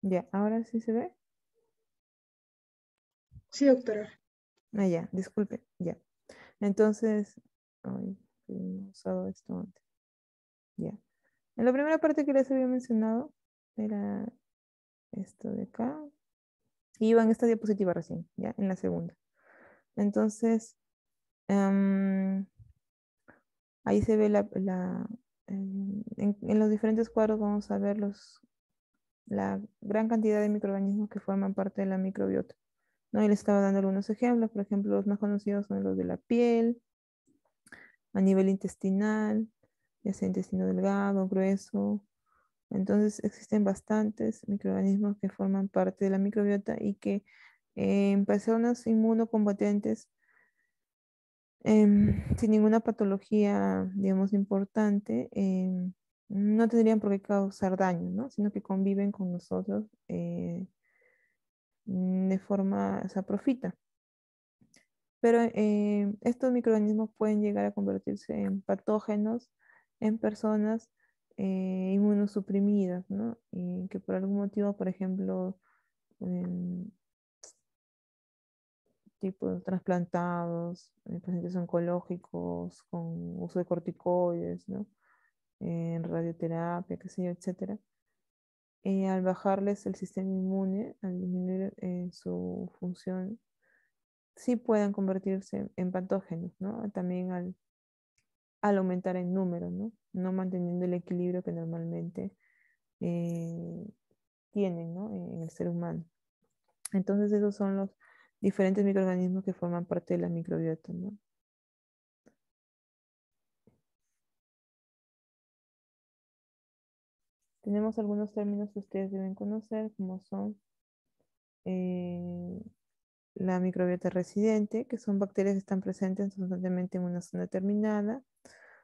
Ya, ahora sí se ve. Sí, doctora. Ah, ya, disculpe, ya. Entonces, ay, no he usado esto antes. Ya. En la primera parte que les había mencionado era esto de acá. Iba en esta diapositiva recién, ya, en la segunda. Entonces, ahí se ve en los diferentes cuadros vamos a ver la gran cantidad de microorganismos que forman parte de la microbiota, ¿no? Y les estaba dando algunos ejemplos. Por ejemplo, los más conocidos son los de la piel, a nivel intestinal, ya sea intestino delgado, grueso. Entonces existen bastantes microorganismos que forman parte de la microbiota y que en personas inmunocombatentes, sin ninguna patología, digamos, importante, no tendrían por qué causar daño, ¿no? Sino que conviven con nosotros de forma saprofita. Pero estos microorganismos pueden llegar a convertirse en patógenos en personas inmunosuprimidas, ¿no? Y que por algún motivo, por ejemplo, em, tipo trasplantados, pacientes oncológicos con uso de corticoides, ¿no? En radioterapia, qué sé yo, etcétera. Al bajarles el sistema inmune, al disminuir su función, sí pueden convertirse en patógenos, ¿no? También al aumentar en número, ¿no? No manteniendo el equilibrio que normalmente eh, tienen, ¿no? En el ser humano. Entonces esos son los diferentes microorganismos que forman parte de la microbiota, ¿no? Tenemos algunos términos que ustedes deben conocer, como son eh, la microbiota residente, que son bacterias que están presentes constantemente en una zona determinada.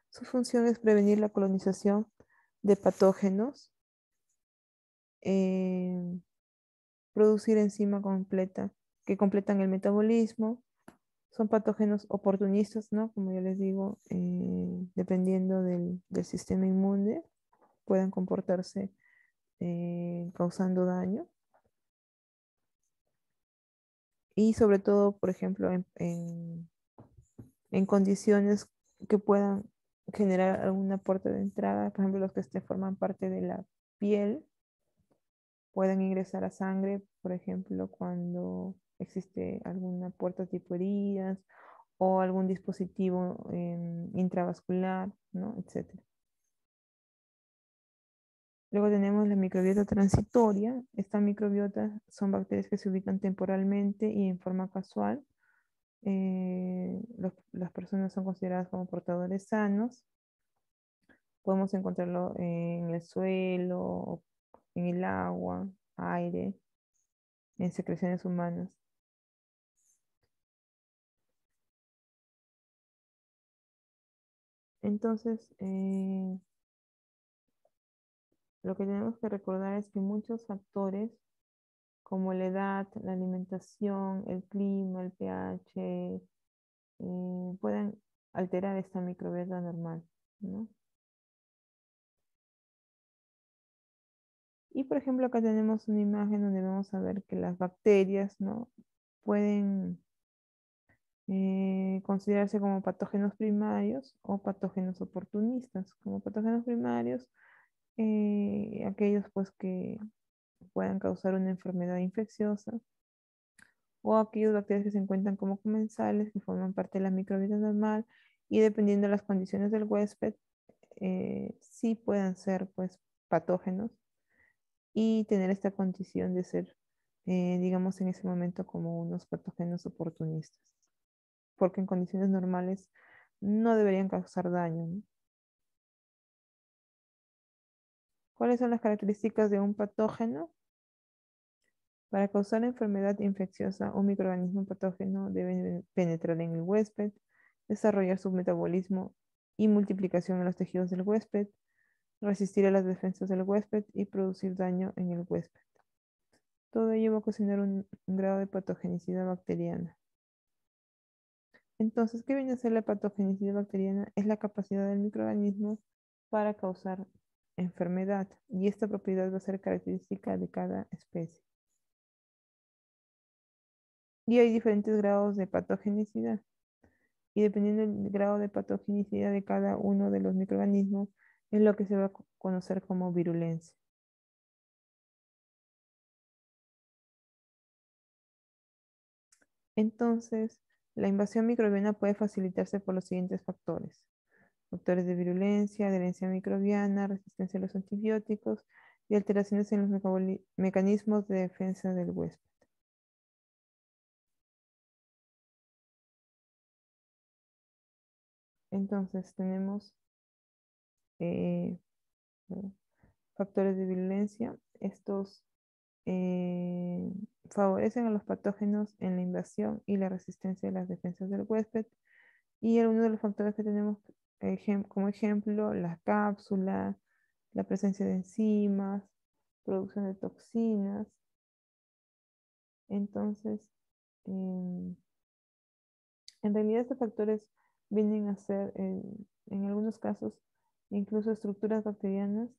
Su función es prevenir la colonización de patógenos, eh, producir enzima completa, que completan el metabolismo. Son patógenos oportunistas, ¿no? Como ya les digo, dependiendo del sistema inmune, pueden comportarse causando daño. Y sobre todo, por ejemplo, en condiciones que puedan generar alguna puerta de entrada, por ejemplo, los que forman parte de la piel, pueden ingresar a sangre, por ejemplo, cuando existe alguna puerta tipo heridas o algún dispositivo intravascular, ¿no? Etcétera. Luego tenemos la microbiota transitoria. Esta microbiota son bacterias que se ubican temporalmente y en forma casual. Las personas son consideradas como portadores sanos. Podemos encontrarlo en el suelo, en el agua, aire, en secreciones humanas. Entonces, lo que tenemos que recordar es que muchos factores, como la edad, la alimentación, el clima, el pH, pueden alterar esta microbiota normal, ¿no? Y por ejemplo, acá tenemos una imagen donde vamos a ver que las bacterias, ¿no? Pueden considerarse como patógenos primarios o patógenos oportunistas. Como patógenos primarios, aquellos pues que puedan causar una enfermedad infecciosa, o aquellas bacterias que se encuentran como comensales, que forman parte de la microbiota normal, y dependiendo de las condiciones del huésped, sí puedan ser pues patógenos y tener esta condición de ser, digamos, en ese momento como unos patógenos oportunistas, porque en condiciones normales no deberían causar daño, ¿no? ¿Cuáles son las características de un patógeno? Para causar enfermedad infecciosa, un microorganismo patógeno debe penetrar en el huésped, desarrollar su metabolismo y multiplicación en los tejidos del huésped, resistir a las defensas del huésped y producir daño en el huésped. Todo ello va a ocasionar un grado de patogenicidad bacteriana. Entonces, ¿qué viene a ser la patogenicidad bacteriana? Es la capacidad del microorganismo para causar enfermedad, y esta propiedad va a ser característica de cada especie. Y hay diferentes grados de patogenicidad. Y dependiendo del grado de patogenicidad de cada uno de los microorganismos, es lo que se va a conocer como virulencia. Entonces, la invasión microbiana puede facilitarse por los siguientes factores. factores de virulencia, adherencia microbiana, resistencia a los antibióticos y alteraciones en los mecanismos de defensa del huésped. Entonces tenemos eh, factores de virulencia. Estos favorecen a los patógenos en la invasión y la resistencia de las defensas del huésped. Y uno de los factores que tenemos como ejemplo, la cápsula, la presencia de enzimas, producción de toxinas. Entonces, em, en realidad estos factores vienen a ser, en algunos casos, incluso estructuras bacterianas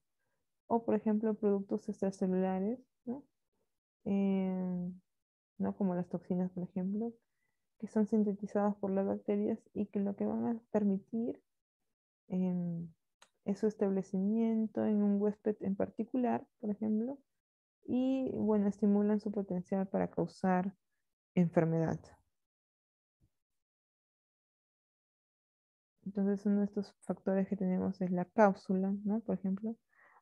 o, por ejemplo, productos extracelulares, ¿no? Em, ¿no? Como las toxinas, por ejemplo, que son sintetizadas por las bacterias y que lo que van a permitir em, es su establecimiento en un huésped en particular, por ejemplo, y bueno, estimulan su potencial para causar enfermedad. Entonces, uno de estos factores que tenemos es la cápsula, ¿no? Por ejemplo,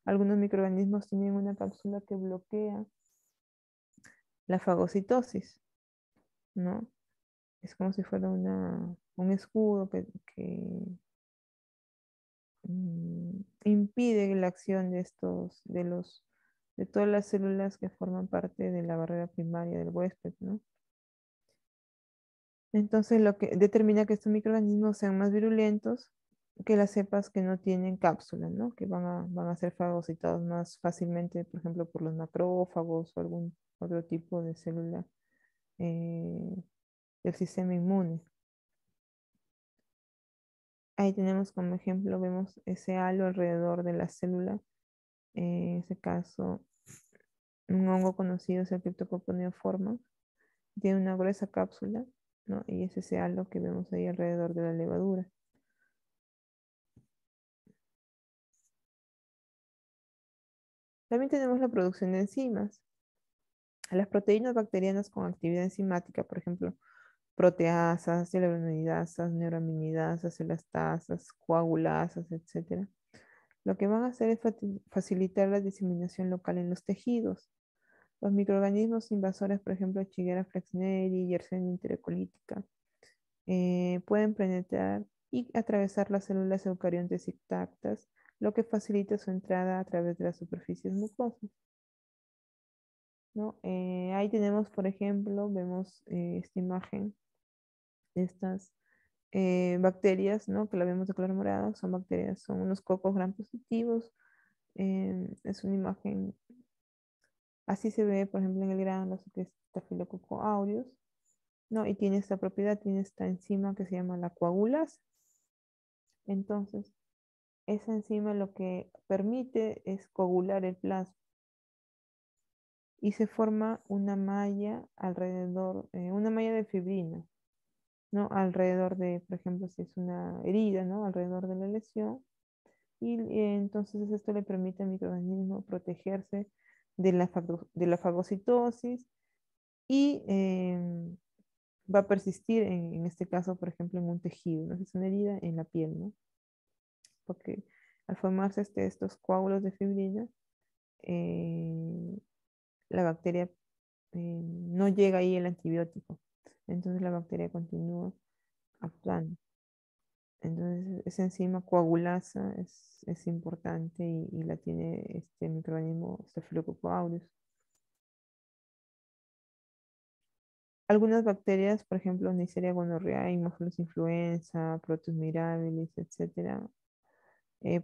algunos microorganismos tienen una cápsula que bloquea la fagocitosis, ¿no? Es como si fuera un escudo que impide la acción de de todas las células que forman parte de la barrera primaria del huésped, ¿no? Entonces, lo que determina que estos microorganismos sean más virulentos que las cepas que no tienen cápsula, ¿no? Que van a ser fagocitados más fácilmente, por ejemplo, por los macrófagos o algún otro tipo de célula eh, del sistema inmune. Ahí tenemos como ejemplo, vemos ese halo alrededor de la célula. En ese caso, un hongo conocido es el Cryptococcus neoformans. Tiene una gruesa cápsula, ¿no? Y es ese halo que vemos ahí alrededor de la levadura. También tenemos la producción de enzimas. Las proteínas bacterianas con actividad enzimática, por ejemplo, proteasas, hyaluronidasas, neuraminidasas, elastasas, coagulasas, etc. Lo que van a hacer es facilitar la diseminación local en los tejidos. Los microorganismos invasores, por ejemplo, Shigella flexneri, Yersinia enterocolítica, pueden penetrar y atravesar las células eucariontes intactas, lo que facilita su entrada a través de las superficies mucosas, ¿no? Ahí tenemos, por ejemplo, vemos esta imagen de estas bacterias, ¿no? Que la vemos de color morado, son bacterias, son unos cocos gram positivos. Es una imagen, así se ve, por ejemplo, en el grano, que es Staphylococcus aureus, ¿no? Y tiene esta propiedad, tiene esta enzima que se llama la coagulasa. Entonces, esa enzima lo que permite es coagular el plasma y se forma una malla alrededor, una malla de fibrina, ¿no? Alrededor de, por ejemplo, si es una herida, ¿no? Alrededor de la lesión. Y entonces esto le permite al microorganismo protegerse de la fagocitosis y va a persistir en este caso, por ejemplo, en un tejido, ¿no? Si es una herida en la piel, ¿no? Porque al formarse estos coágulos de fibrina, eh, la bacteria no llega ahí el antibiótico. Entonces la bacteria continúa actuando. Entonces esa enzima coagulasa es importante y la tiene este microorganismo Staphylococcus aureus. Algunas bacterias, por ejemplo, Neisseria gonorrhoeae, Haemophilus influenza, Proteus mirabilis, etcétera,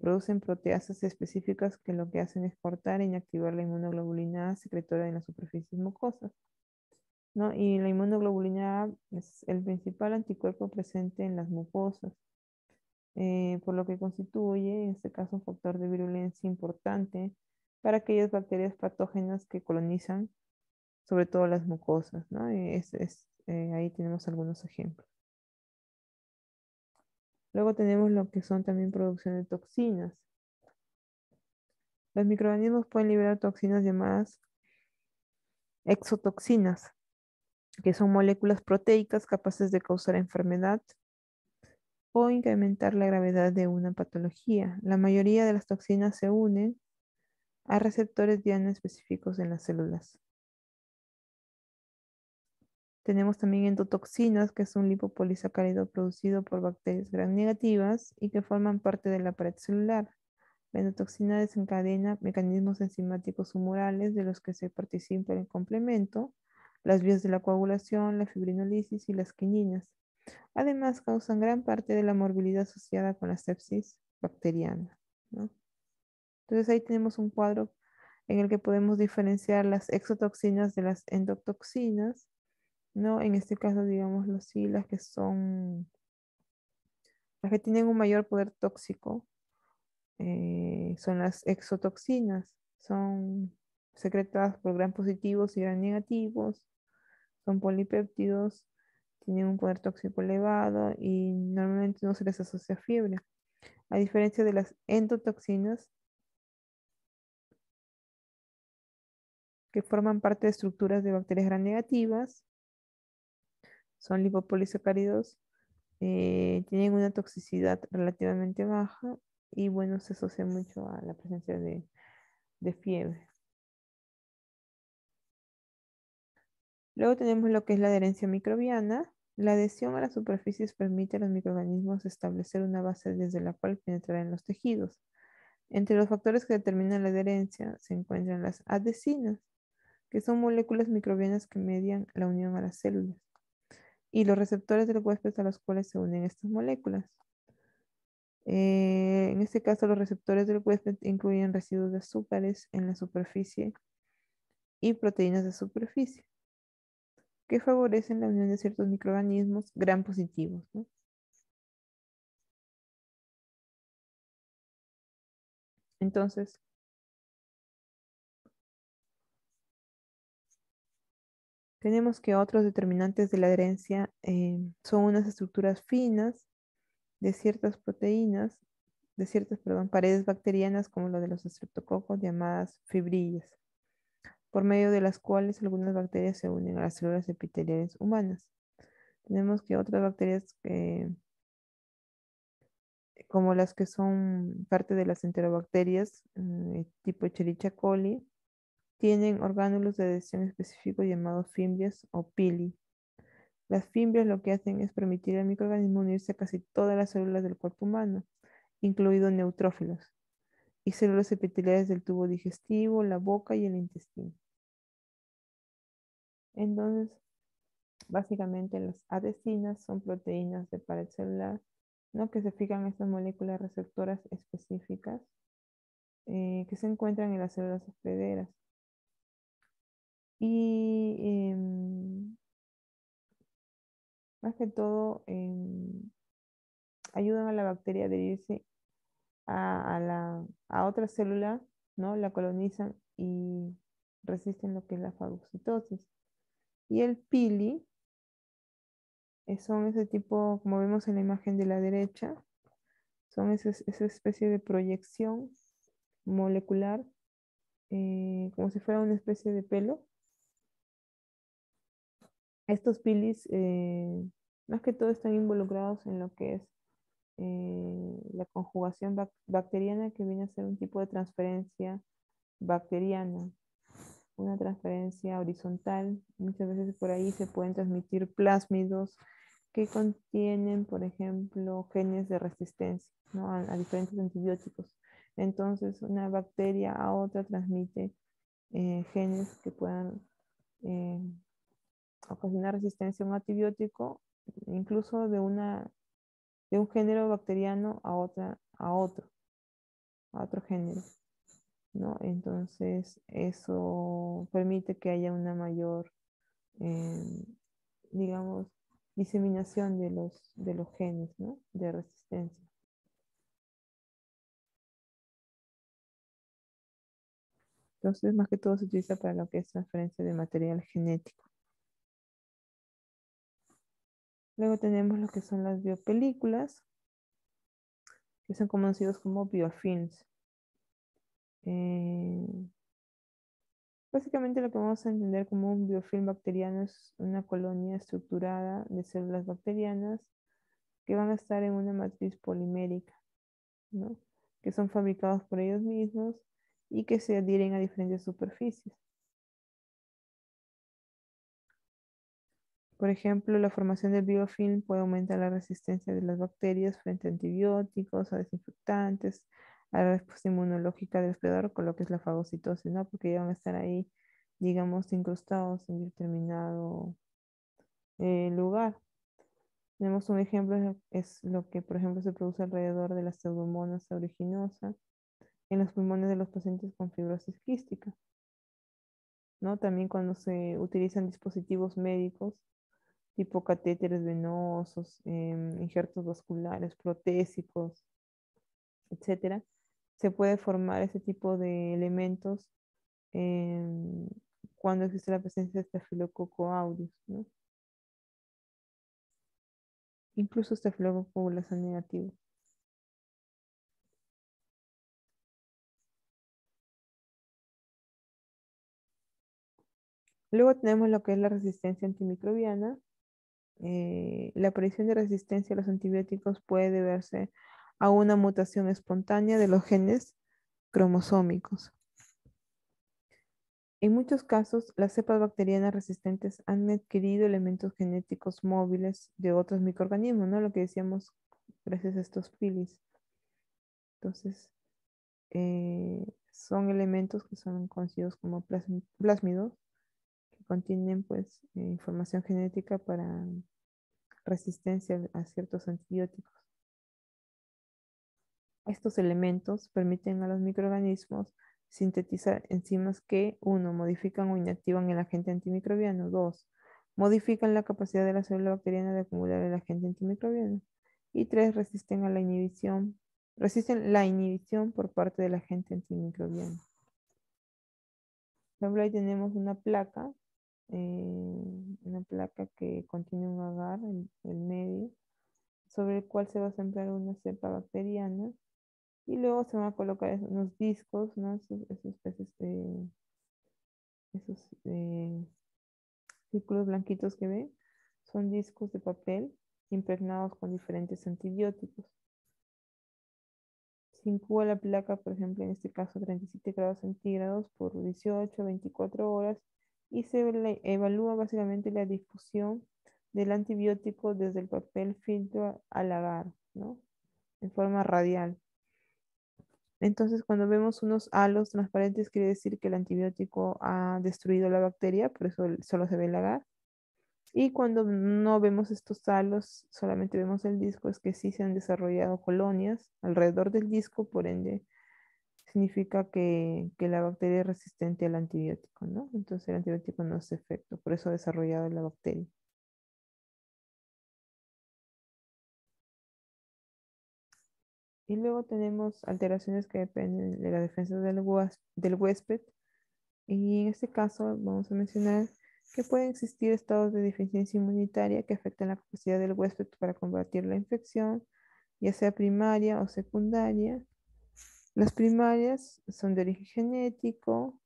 producen proteasas específicas que lo que hacen es cortar e inactivar la inmunoglobulina A secretora en las superficies mucosas, ¿no? Y la inmunoglobulina A es el principal anticuerpo presente en las mucosas, por lo que constituye, en este caso, un factor de virulencia importante para aquellas bacterias patógenas que colonizan sobre todo las mucosas, ¿no? Ahí tenemos algunos ejemplos. Luego tenemos lo que son también producción de toxinas. Los microorganismos pueden liberar toxinas llamadas exotoxinas, que son moléculas proteicas capaces de causar enfermedad o incrementar la gravedad de una patología. La mayoría de las toxinas se unen a receptores diana específicos en las células. Tenemos también endotoxinas, que es un lipopolisacárido producido por bacterias gram negativas y que forman parte de la pared celular. La endotoxina desencadena mecanismos enzimáticos humorales de los que se participa en complemento, las vías de la coagulación, la fibrinolisis y las quininas. Además, causan gran parte de la morbilidad asociada con la sepsis bacteriana, ¿no? Entonces ahí tenemos un cuadro en el que podemos diferenciar las exotoxinas de las endotoxinas, ¿no? En este caso, digamos, sí, las que tienen un mayor poder tóxico, son las exotoxinas, son secretadas por gran positivos y gran negativos, son polipéptidos, tienen un poder tóxico elevado y normalmente no se les asocia fiebre. A diferencia de las endotoxinas, que forman parte de estructuras de bacterias gram negativas, son lipopolisacáridos, tienen una toxicidad relativamente baja y bueno, se asocia mucho a la presencia de fiebre. Luego tenemos lo que es la adherencia microbiana. La adhesión a las superficies permite a los microorganismos establecer una base desde la cual penetrar en los tejidos. Entre los factores que determinan la adherencia se encuentran las adhesinas, que son moléculas microbianas que median la unión a las células, y los receptores del huésped a los cuales se unen estas moléculas. En este caso, los receptores del huésped incluyen residuos de azúcares en la superficie y proteínas de superficie, que favorecen la unión de ciertos microorganismos gram positivos, ¿no? Entonces, tenemos que otros determinantes de la adherencia son unas estructuras finas de ciertas proteínas, de ciertas, perdón, paredes bacterianas como lo de los estreptococos llamadas fibrillas, por medio de las cuales algunas bacterias se unen a las células epiteliales humanas. Tenemos que otras bacterias, como las que son parte de las enterobacterias, tipo Escherichia coli, tienen orgánulos de adhesión específicos llamados fimbrias o pili. Las fimbrias lo que hacen es permitir al microorganismo unirse a casi todas las células del cuerpo humano, incluidos neutrófilos, y células epiteliales del tubo digestivo, la boca y el intestino. Entonces, básicamente las adhesinas son proteínas de pared celular, ¿no? Que se fijan en estas moléculas receptoras específicas, que se encuentran en las células hospederas. Y más que todo, ayudan a la bacteria a adherirse a otra célula, ¿no? La colonizan y resisten lo que es la fagocitosis. Y el pili, son ese tipo, como vemos en la imagen de la derecha, son esa especie de proyección molecular, como si fuera una especie de pelo. Estos pilis, más que todo, están involucrados en lo que es la conjugación bacteriana, que viene a ser un tipo de transferencia bacteriana, una transferencia horizontal. Muchas veces por ahí se pueden transmitir plásmidos que contienen, por ejemplo, genes de resistencia, ¿no? a diferentes antibióticos. Entonces, una bacteria a otra transmite genes que puedan eh, ocasionar resistencia a un antibiótico, incluso de un género bacteriano a otro género, ¿no? Entonces, eso permite que haya una mayor, eh, digamos, diseminación de los genes, ¿no? De resistencia. Entonces, más que todo se utiliza para lo que es transferencia de material genético. Luego tenemos lo que son las biopelículas, que son conocidos como biofilms. Eh, Básicamente lo que vamos a entender como un biofilm bacteriano es una colonia estructurada de células bacterianas que van a estar en una matriz polimérica, ¿no? Que son fabricados por ellos mismos y que se adhieren a diferentes superficies. Por ejemplo, la formación del biofilm puede aumentar la resistencia de las bacterias frente a antibióticos, a desinfectantes, a la respuesta inmunológica del hospedador, con lo que es la fagocitosis, ¿no? Porque ya van a estar ahí, digamos, incrustados en determinado lugar. Tenemos un ejemplo, es lo que, por ejemplo, se produce alrededor de la Pseudomonas aeruginosa en los pulmones de los pacientes con fibrosis quística, ¿no? También cuando se utilizan dispositivos médicos tipo catéteres venosos, injertos vasculares, protésicos, etcétera, se puede formar ese tipo de elementos em, cuando existe la presencia de Staphylococcus aureus, ¿no? Incluso Staphylococcus aureus negativo. Luego tenemos lo que es la resistencia antimicrobiana. La aparición de resistencia a los antibióticos puede deberse a una mutación espontánea de los genes cromosómicos. En muchos casos, las cepas bacterianas resistentes han adquirido elementos genéticos móviles de otros microorganismos, ¿no? Lo que decíamos gracias a estos pilis. Entonces, son elementos que son conocidos como plásmidos, que contienen pues información genética para resistencia a ciertos antibióticos. Estos elementos permiten a los microorganismos sintetizar enzimas que, uno, modifican o inactivan el agente antimicrobiano, dos, modifican la capacidad de la célula bacteriana de acumular el agente antimicrobiano, y tres, resisten la inhibición por parte del agente antimicrobiano. Por ejemplo, ahí tenemos una placa que contiene un agar en el medio, sobre el cual se va a centrar una cepa bacteriana. Y luego se van a colocar unos discos, ¿no? Esos círculos blanquitos que ven, son discos de papel impregnados con diferentes antibióticos. Se incuba la placa, por ejemplo, en este caso 37 grados centígrados por 18 a 24 horas y se evalúa básicamente la difusión del antibiótico desde el papel filtro al agar, ¿no? En forma radial. Entonces, cuando vemos unos halos transparentes, quiere decir que el antibiótico ha destruido la bacteria, por eso solo se ve el agar. Y cuando no vemos estos halos, solamente vemos el disco, es que sí se han desarrollado colonias alrededor del disco, por ende, significa que la bacteria es resistente al antibiótico, ¿no? Entonces el antibiótico no hace efecto, por eso ha desarrollado la bacteria. Y luego tenemos alteraciones que dependen de la defensa del huésped. Y en este caso vamos a mencionar que pueden existir estados de deficiencia inmunitaria que afectan la capacidad del huésped para combatir la infección, ya sea primaria o secundaria. Las primarias son de origen genético,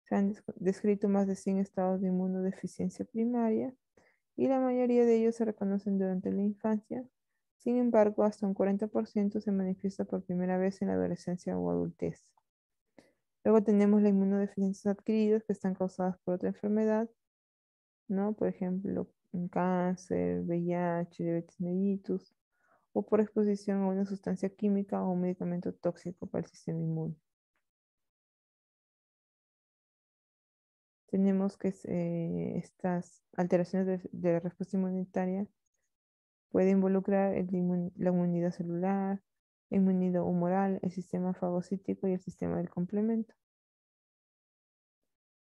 se han descrito más de 100 estados de inmunodeficiencia primaria y la mayoría de ellos se reconocen durante la infancia. Sin embargo, hasta un 40% se manifiesta por primera vez en la adolescencia o adultez. Luego tenemos las inmunodeficiencias adquiridas que están causadas por otra enfermedad, ¿no? Por ejemplo, un cáncer, VIH, diabetes mellitus, o por exposición a una sustancia química o un medicamento tóxico para el sistema inmune. Tenemos que estas alteraciones de la respuesta inmunitaria pueden involucrar la inmunidad celular, la inmunidad humoral, el sistema fagocítico y el sistema del complemento.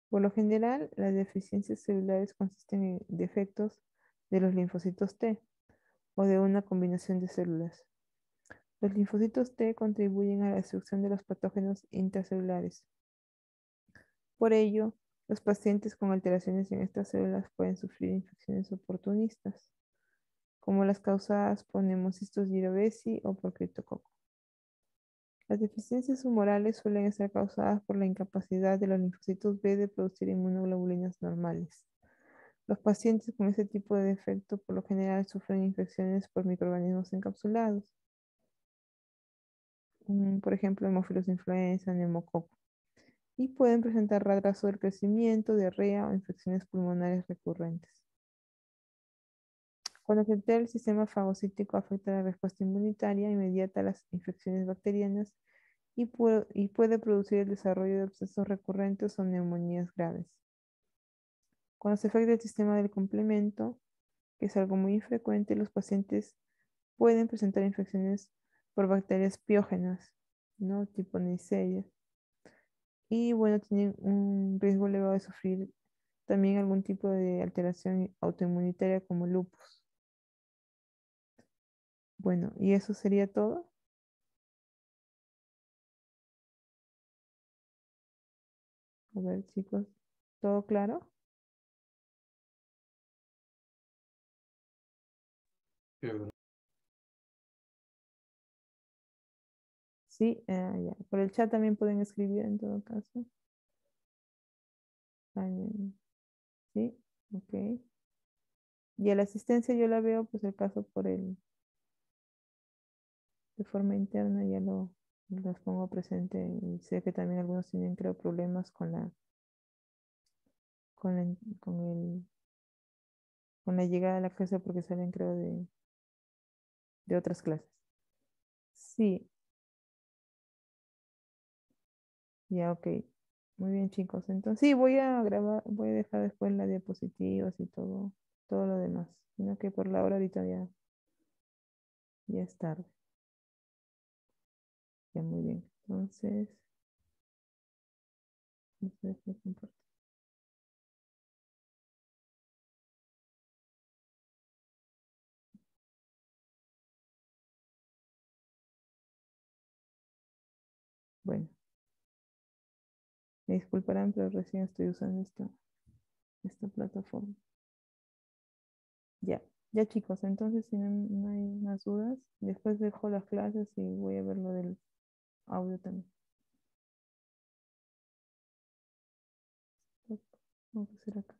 Por lo general, las deficiencias celulares consisten en defectos de los linfocitos T o de una combinación de células. Los linfocitos T contribuyen a la destrucción de los patógenos intracelulares. Por ello, los pacientes con alteraciones en estas células pueden sufrir infecciones oportunistas, como las causadas por Pneumocystis jirovecii o por criptococo. Las deficiencias humorales suelen estar causadas por la incapacidad de los linfocitos B de producir inmunoglobulinas normales. Los pacientes con este tipo de defecto por lo general sufren infecciones por microorganismos encapsulados, por ejemplo, Haemophilus influenza, neumococo, y pueden presentar retraso del crecimiento, diarrea o infecciones pulmonares recurrentes. Cuando se altera el sistema fagocítico afecta la respuesta inmunitaria inmediata a las infecciones bacterianas y puede producir el desarrollo de abscesos recurrentes o neumonías graves. Cuando se afecta el sistema del complemento, que es algo muy infrecuente, los pacientes pueden presentar infecciones por bacterias piógenas, ¿no? Tipo Neisseria. Y bueno, tienen un riesgo elevado de sufrir también algún tipo de alteración autoinmunitaria como lupus. Bueno, ¿y eso sería todo? A ver, chicos, ¿todo claro? Sí, ya. Por el chat también pueden escribir en todo caso. Sí, ok. Y a la asistencia yo la veo, pues el caso de forma interna ya los pongo presente y sé que también algunos tienen, creo, problemas con la, con el, con la llegada a la clase porque salen, creo, de otras clases. Sí, ya, ok. Muy bien, chicos. Entonces, sí, voy a grabar, voy a dejar después las diapositivas y todo lo demás. Sino que por la hora ahorita ya es tarde. Ya, muy bien. Entonces, no sé qué comparto. Bueno, me disculparán, pero recién estoy usando esta plataforma. Ya, ya chicos, entonces si no hay más dudas, después dejo las clases y voy a ver lo del audio también. Vamos a hacer acá.